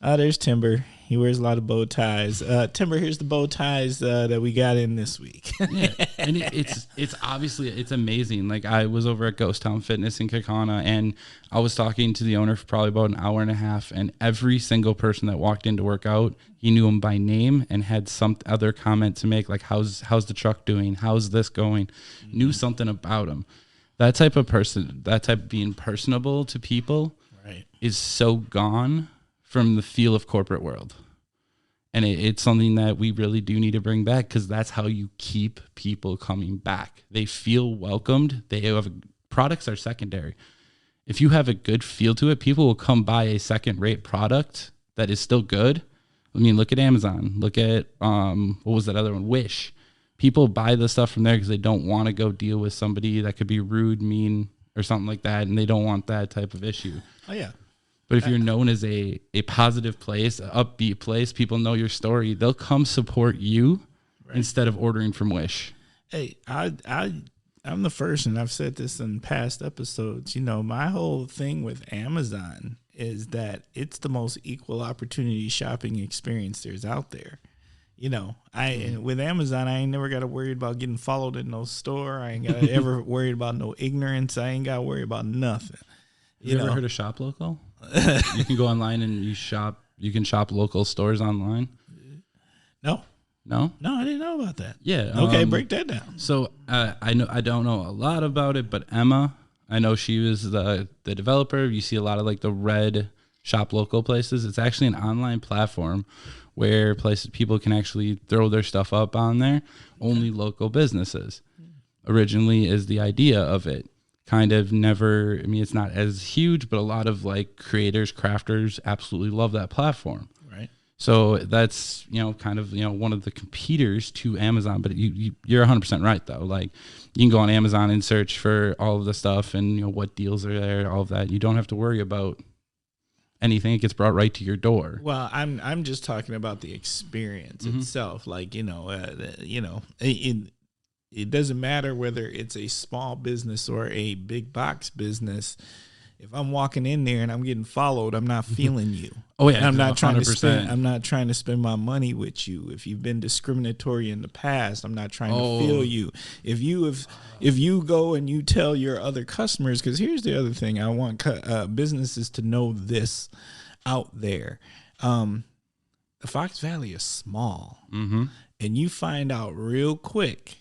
there's Timber. He wears a lot of bow ties. Timber, here's the bow ties that we got in this week. Yeah, and it's obviously it's amazing. Like I was over at Ghost Town Fitness in Kakana, and I was talking to the owner for probably about an hour and a half, and every single person that walked in to work out, he knew him by name and had some other comment to make, like how's the truck doing, how's this going, knew something about him. That type of person, that type of being personable to people, Right. is so gone from the feel of corporate world. And it's something that we really do need to bring back, because that's how you keep people coming back. They feel welcomed. They have products are secondary. If you have a good feel to it, people will come buy a second-rate product that is still good. I mean, look at Amazon. Look at what was that other one? Wish. People buy the stuff from there because they don't want to go deal with somebody that could be rude, mean, or something like that, and they don't want that type of issue. Oh yeah. But if you're known as a positive place, an upbeat place, people know your story, they'll come support you instead of ordering from Wish. Hey, I'm the first, and I've said this in past episodes. You know, my whole thing with Amazon is that it's the most equal opportunity shopping experience there's out there. You know, with Amazon, I ain't never got to worry about getting followed in no store. I ain't got to ever worried about no ignorance. I ain't got to worry about nothing. You ever heard of Shop Local? You can go online and you can shop local stores online. No, I didn't know about that. Yeah. Okay, break that down. So I don't know a lot about it, but Emma, I know she was the developer. You see a lot of like the red Shop Local places. It's actually an online platform where people can actually throw their stuff up on there. Only local businesses. Originally is the idea of it. Kind of never, I mean, it's not as huge, but a lot of like creators, crafters absolutely love that platform. Right. So that's, kind of, one of the competitors to Amazon, but you're 100% right though. Like you can go on Amazon and search for all of the stuff and, what deals are there, all of that. You don't have to worry about anything. It gets brought right to your door. Well, I'm just talking about the experience itself. Like, it doesn't matter whether it's a small business or a big box business. If I'm walking in there and I'm getting followed, I'm not feeling you. Oh yeah, and I'm not 100%. trying to spend my money with you. If you've been discriminatory in the past, I'm not trying to feel you. If you go and you tell your other customers, because here's the other thing, I want businesses to know this out there. The Fox Valley is small, and you find out real quick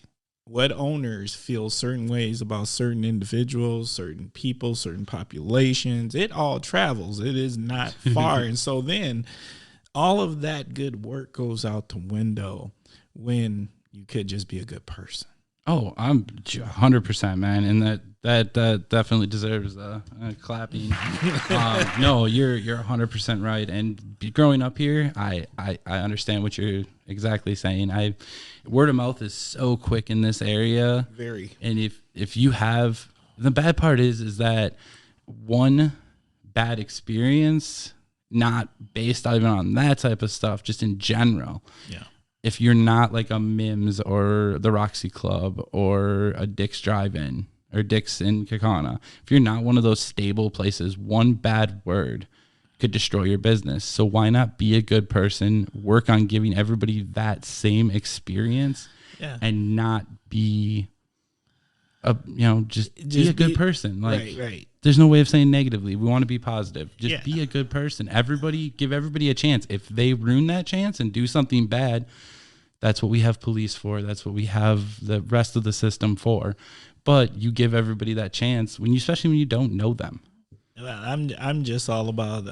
what owners feel certain ways about certain individuals, certain people, certain populations. It all travels. It is not far. And so then all of that good work goes out the window when you could just be a good person. Oh, I'm 100%, man. And that definitely deserves a clapping. No, you're 100% right. And growing up here, I understand what you're exactly saying. Word of mouth is so quick in this area. Very. And if you have, the bad part is that one bad experience, not based even on that type of stuff, just in general. Yeah. If you're not like a Mims or the Roxy Club or a Dick's Drive-In or Dick's in Kakana, if you're not one of those stable places, one bad word could destroy your business. So why not be a good person, work on giving everybody that same experience, and not be just be a good person. Like, right. There's no way of saying negatively. We want to be positive. Just be a good person. Give everybody a chance. If they ruin that chance and do something bad, that's what we have police for. That's what we have the rest of the system for. But you give everybody that chance especially when you don't know them. Well, I'm just all about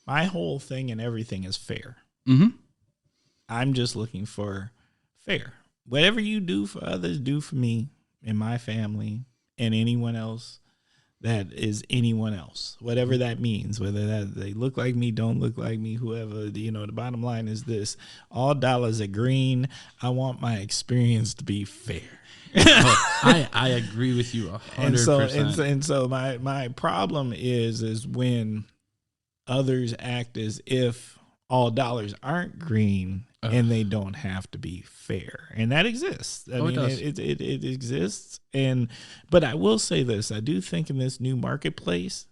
my whole thing and everything is fair. Mm-hmm. I'm just looking for fair. Whatever you do for others, do for me and my family and anyone else that is anyone else, whatever that means, whether that they look like me, don't look like me, whoever, the bottom line is this: all dollars are green. I want my experience to be fair. I agree with you 100%. And so my problem is when others act as if all dollars aren't green and they don't have to be fair, and that exists. I mean, it exists. But I will say this: I do think in this new marketplace,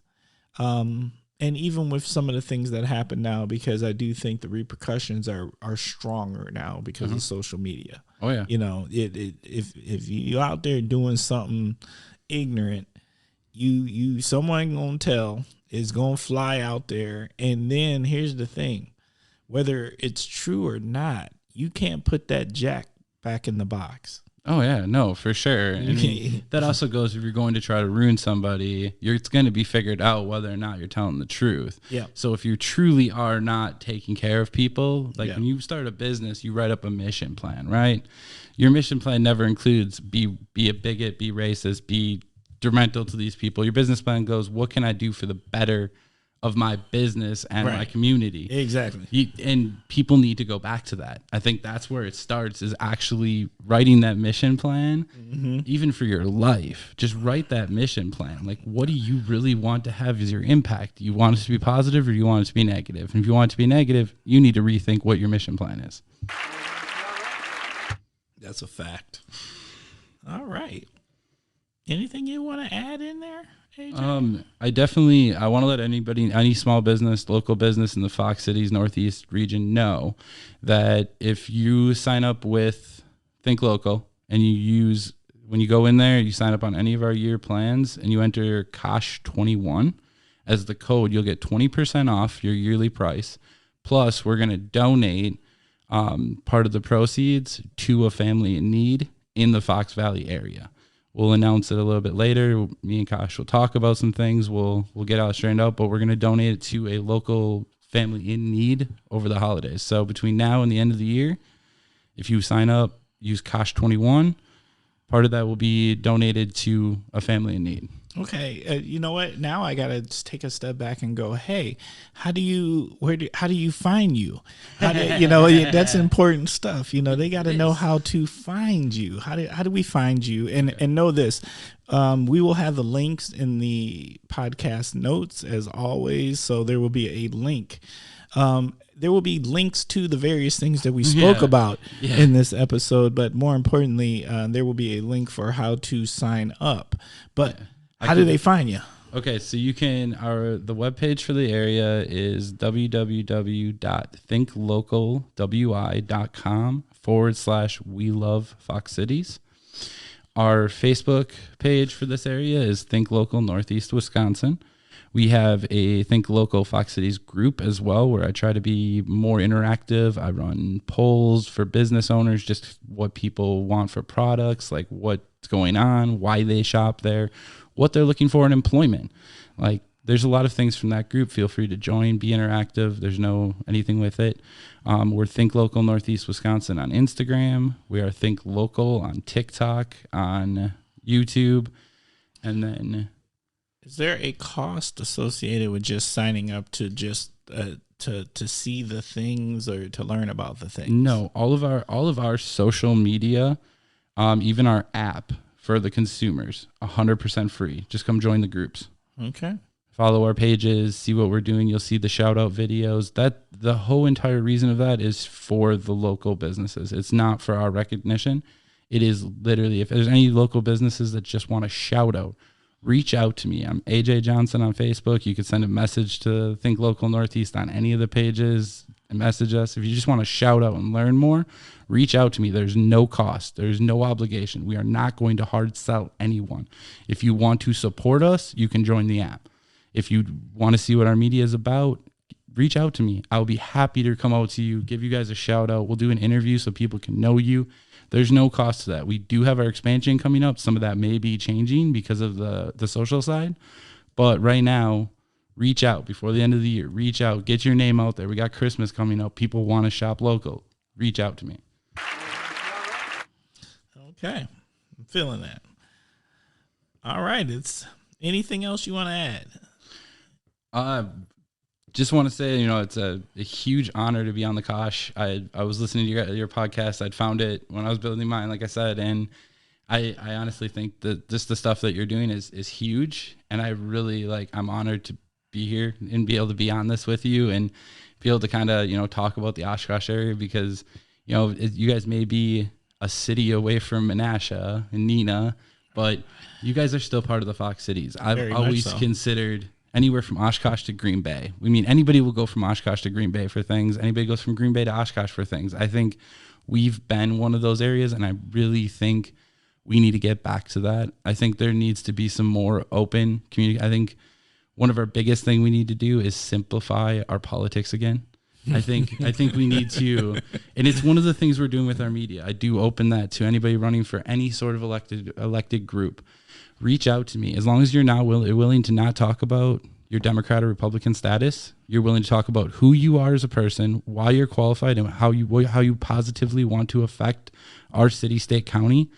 and even with some of the things that happen now, because I do think the repercussions are stronger now because of social media. Oh yeah, if you out there doing something ignorant, someone gonna tell, is gonna fly out there, and then here's the thing: whether it's true or not, you can't put that jack back in the box. Oh yeah, no, for sure. I mean, that also goes if you're going to try to ruin somebody, it's going to be figured out whether or not you're telling the truth. Yeah. So if you truly are not taking care of people, like when you start a business, you write up a mission plan, right? Your mission plan never includes be a bigot, be racist, be detrimental to these people. Your business plan goes, what can I do for the better of my business and my community? Exactly. And people need to go back to that. I think that's where it starts, is actually writing that mission plan, even for your life. Just write that mission plan. Like, what do you really want to have as your impact? Do you want it to be positive or do you want it to be negative? And if you want it to be negative, you need to rethink what your mission plan is. That's a fact. All right. Anything you want to add in there, AJ? I want to let any small business, local business in the Fox Cities Northeast region know that if you sign up with Think Local and when you go in there, you sign up on any of our year plans and you enter KOSH21 as the code, you'll get 20% off your yearly price. Plus, we're going to donate part of the proceeds to a family in need in the Fox Valley area. We'll announce it a little bit later. Me and Kosh will talk about some things. We'll get all straightened out, but we're going to donate it to a local family in need over the holidays. So between now and the end of the year, if you sign up, use KOSH21, part of that will be donated to a family in need. Okay, you know what? Now I gotta just take a step back and go, hey, how do you find you? That's important stuff. They got to know how to find you. How do we find you? And know this, we will have the links in the podcast notes as always. So there will be a link. There will be links to the various things that we spoke about in this episode, but more importantly, there will be a link for how to sign up. But how do they find you? Okay, so you can, the webpage for the area is www.thinklocalwi.com/We Love Fox Cities. Our Facebook page for this area is Think Local Northeast Wisconsin. We have a Think Local Fox Cities group as well, where I try to be more interactive. I run polls for business owners, just what people want for products, like what's going on, why they shop there, what they're looking for in employment. Like, there's a lot of things from that group. Feel free to join, be interactive. There's no anything with it. We're Think Local Northeast Wisconsin on Instagram. We are Think Local on TikTok, on YouTube. And then, is there a cost associated with just signing up to just to see the things or to learn about the things? No, all of our social media, even our app for the consumers, 100% free. Just come join the groups. Okay. Follow our pages, see what we're doing. You'll see the shout out videos. That the whole entire reason of that is for the local businesses. It's not for our recognition. It is literally, if there's any local businesses that just want a shout out, reach out to me. I'm AJ Johnson on Facebook. You could send a message to Think Local Northeast on any of the pages and message us. If you just want to shout out and learn more, reach out to me. There's no cost. There's no obligation. We are not going to hard sell anyone. If you want to support us, you can join the app. If you want to see what our media is about, reach out to me. I'll be happy to come out to you, give you guys a shout out. We'll do an interview so people can know you. There's no cost to that. We do have our expansion coming up. Some of that may be changing because of the social side. But right now, reach out before the end of the year. Reach out. Get your name out there. We got Christmas coming up. People want to shop local. Reach out to me. Okay. I'm feeling that. All right. Anything else you want to add? Just want to say, it's a huge honor to be on the Kosh. I was listening to your podcast. I'd found it when I was building mine, like I said, and I honestly think that just the stuff that you're doing is huge. And I really I'm honored to be here and be able to be on this with you and be able to kind of, talk about the Oshkosh area because, you guys may be a city away from Menasha and Neenah, but you guys are still part of the Fox Cities. I've always considered anywhere from Oshkosh to Green Bay. I mean, anybody will go from Oshkosh to Green Bay for things. Anybody goes from Green Bay to Oshkosh for things. I think we've been one of those areas, and I really think we need to get back to that. I think there needs to be some more open community. I think one of our biggest thing we need to do is simplify our politics again. I think we need to, and it's one of the things we're doing with our media. I do open that to anybody running for any sort of elected group. Reach out to me. As long as you're not willing to not talk about your Democrat or Republican status, you're willing to talk about who you are as a person, why you're qualified, and how you positively want to affect our city, state, county.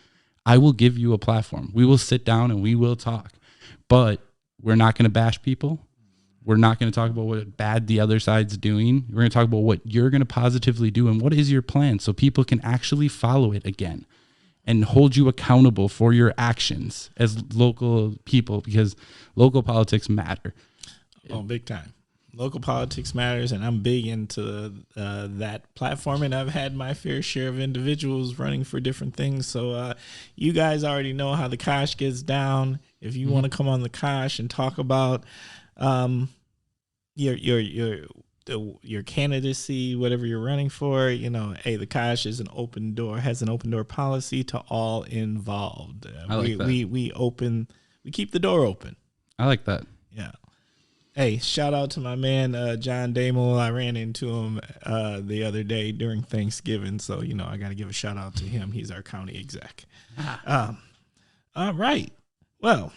I will give you a platform. We will sit down and we will talk, but we're not going to bash people. We're not going to talk about what bad the other side's doing. We're going to talk about what you're going to positively do and what is your plan so people can actually follow it again and hold you accountable for your actions as local people because local politics matter. Oh, big time. Local politics matters, and I'm big into that platform, and I've had my fair share of individuals running for different things. So you guys already know how the Kosh gets down. If you want to come on the Kosh and talk about your candidacy, whatever you're running for, hey, the Kosh is has an open door policy to all involved. We keep the door open. I like that. Yeah. Hey, shout out to my man, John Damel. I ran into him the other day during Thanksgiving. So, I got to give a shout out to him. He's our county exec. All right. Well,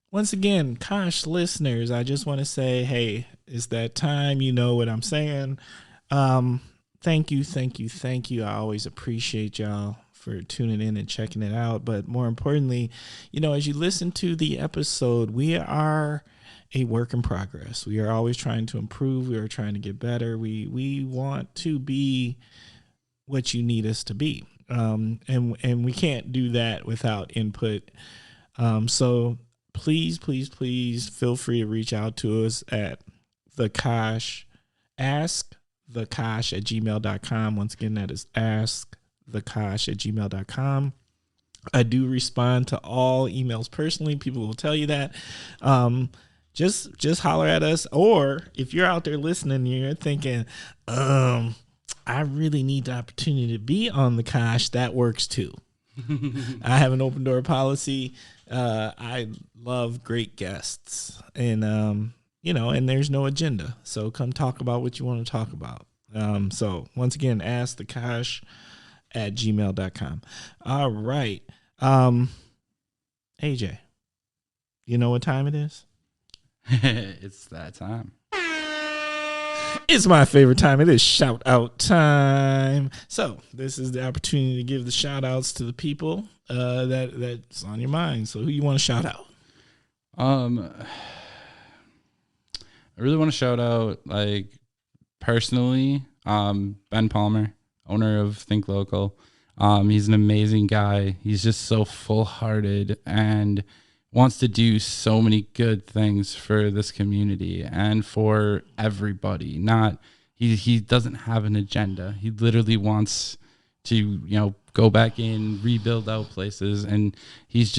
once again, Kosh listeners, I just want to say, hey, it's that time. You know what I'm saying. Thank you. I always appreciate y'all for tuning in and checking it out. But more importantly, as you listen to the episode, we are a work in progress. We are always trying to improve. We are trying to get better. We want to be what you need us to be. And we can't do that without input. So please feel free to reach out to us at the Kosh, askthekosh@gmail.com. Once again, that is askthekosh@gmail.com. I do respond to all emails personally. People will tell you that. Just holler at us. Or if you're out there listening and you're thinking, I really need the opportunity to be on the Kosh, that works too. I have an open door policy. I love great guests, and and there's no agenda. So come talk about what you want to talk about. So once again, ask the Kosh@gmail.com. All right. AJ, you know what time it is? It's that time. It's my favorite time. It is shout out time. So this is the opportunity to give the shout outs to the people that's on your mind. So who you want to shout out? I really want to shout out, personally, Ben Palmer, owner of Think Local. He's an amazing guy. He's just so full-hearted and wants to do so many good things for this community and for everybody. He doesn't have an agenda. He literally wants to, go back in, rebuild out places. And he's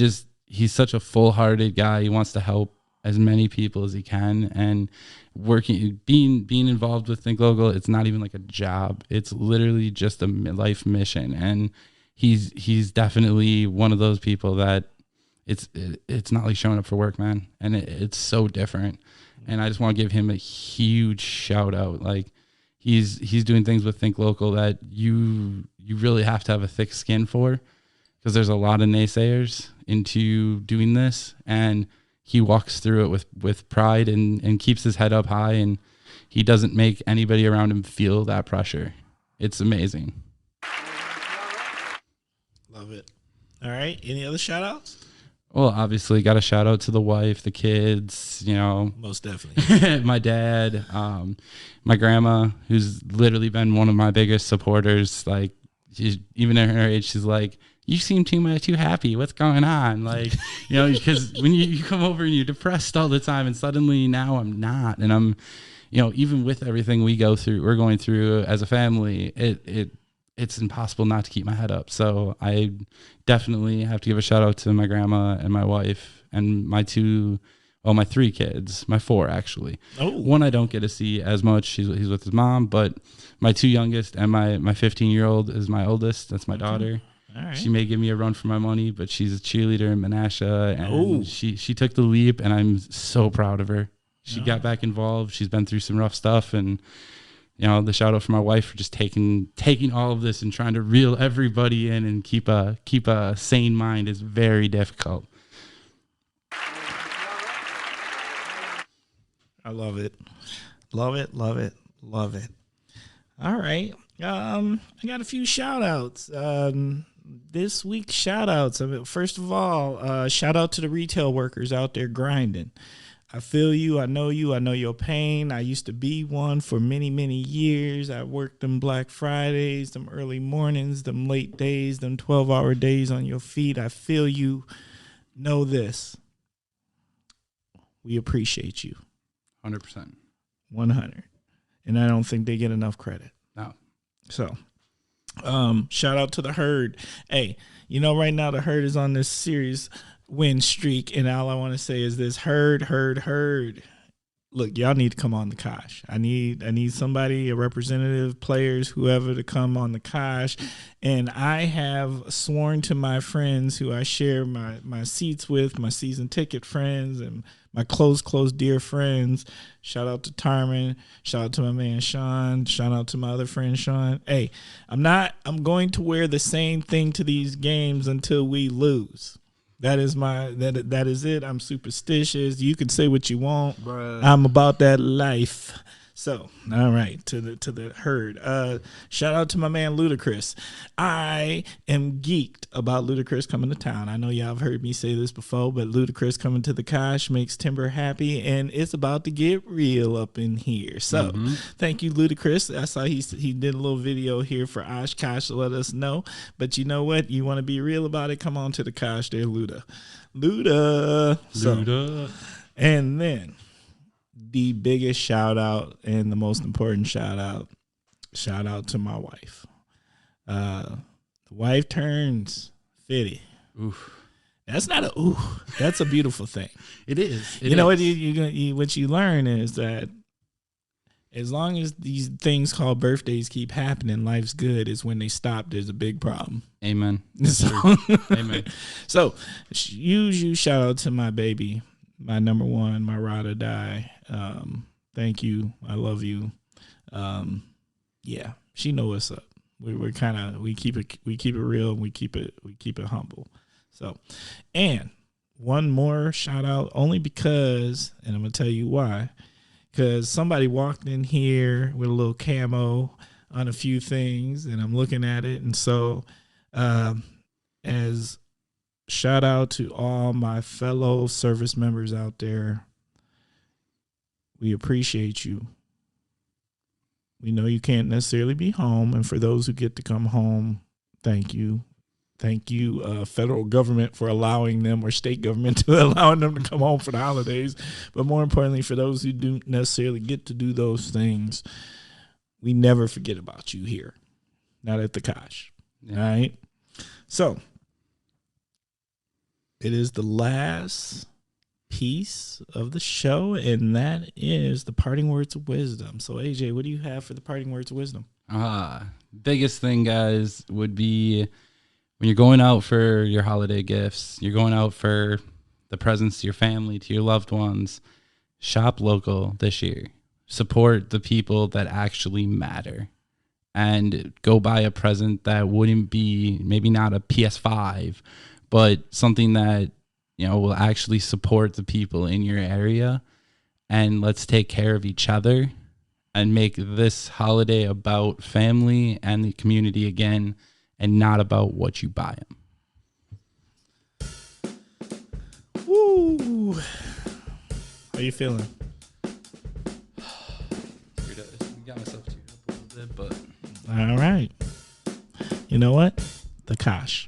such a full-hearted guy. He wants to help as many people as he can, and being involved with Think Local, it's not even like a job. It's literally just a life mission. And he's definitely one of those people that it's not like showing up for work, man. And it's so different. And I just want to give him a huge shout out. He's doing things with Think Local that you really have to have a thick skin for, because there's a lot of naysayers into doing this, and he walks through it with pride and keeps his head up high, and he doesn't make anybody around him feel that pressure. It's amazing. Love it. All right. Any other shout outs? Well, obviously, got a shout out to the wife, the kids, Most definitely. my dad, my grandma, who's literally been one of my biggest supporters. Like, even at her age, she's like, "You seem too happy. What's going on?" Like, because when you come over and you're depressed all the time, and suddenly now I'm not, and I'm, even with everything we're going through as a family, it's impossible not to keep my head up. So I definitely have to give a shout out to my grandma and my wife and my three kids, my four actually. Oh. One I don't get to see as much. He's with his mom, but my two youngest and my 15-year-old is my oldest. That's my daughter. All right. She may give me a run for my money, but she's a cheerleader in Menasha, and Oh. she took the leap, and I'm so proud of her. She got back involved. She's been through some rough stuff, and the shout out for my wife for just taking all of this and trying to reel everybody in and keep a sane mind is very difficult. I love it. Love it. Love it. Love it. All right. I got a few shout outs. This week's shout outs. First of all, shout out to the retail workers out there grinding. I feel you. I know you. I know your pain. I used to be one for many, many years. I worked them Black Fridays, them early mornings, them late days, them 12-hour days on your feet. I feel you. Know this. We appreciate you. 100%. 100. And I don't think they get enough credit. No. So, shout out to the Herd. Hey, right now the Herd is on this series win streak, and all I want to say is this: Herd. Look, y'all need to come on the Kosh. I need somebody, a representative, players, whoever, to come on the Kosh. And I have sworn to my friends who I share my seats with, my season ticket friends and my close dear friends. Shout out to Tarman. Shout out to my man Sean. Shout out to my other friend Sean. Hey, I'm going to wear the same thing to these games until we lose. That is it. I'm superstitious. You can say what you want. Bruh. I'm about that life. So, all right, to the Herd. Shout out to my man Ludacris. I am geeked about Ludacris coming to town. I know y'all have heard me say this before, but Ludacris coming to the Kosh makes Timber happy, and it's about to get real up in here. So, Thank you, Ludacris. I saw he did a little video here for Oshkosh to let us know. But you know what? You want to be real about it? Come on to the Kosh there, Luda. So, and then the biggest shout out and the most important shout out to my wife. The wife turns 50. Oof. That's not a ooh. That's a beautiful thing. It is. You know what what you learn is that as long as these things called birthdays keep happening, life's good. Is when they stop, there's a big problem. Amen. Amen. So, you shout out to my baby, my number one, my ride or die. Thank you. I love you. Yeah, she know what's up. We keep it real, and we keep it humble. So, and one more shout out only because, and I'm gonna tell you why, because somebody walked in here with a little camo on a few things, and I'm looking at it, and so as shout out to all my fellow service members out there. We appreciate you. We know you can't necessarily be home. And for those who get to come home, thank you. Thank you, federal government, for allowing them, or state government to allowing them to come home for the holidays. But more importantly, for those who don't necessarily get to do those things, we never forget about you here. Not at the Kosh. Yeah. All right? So, it is the last piece of the show, and that is the parting words of wisdom. So, AJ, what do you have for the parting words of wisdom? Biggest thing, guys, would be when you're going out for your holiday gifts, you're going out for the presents to your family, to your loved ones, shop local this year. Support the people that actually matter. And go buy a present that wouldn't be, maybe not a PS5, but something that will actually support the people in your area. And let's take care of each other and make this holiday about family and the community again, and not about what you buy them. Woo! How you feeling? Got myself teared up a little bit, but All right. You know what? The Kosh.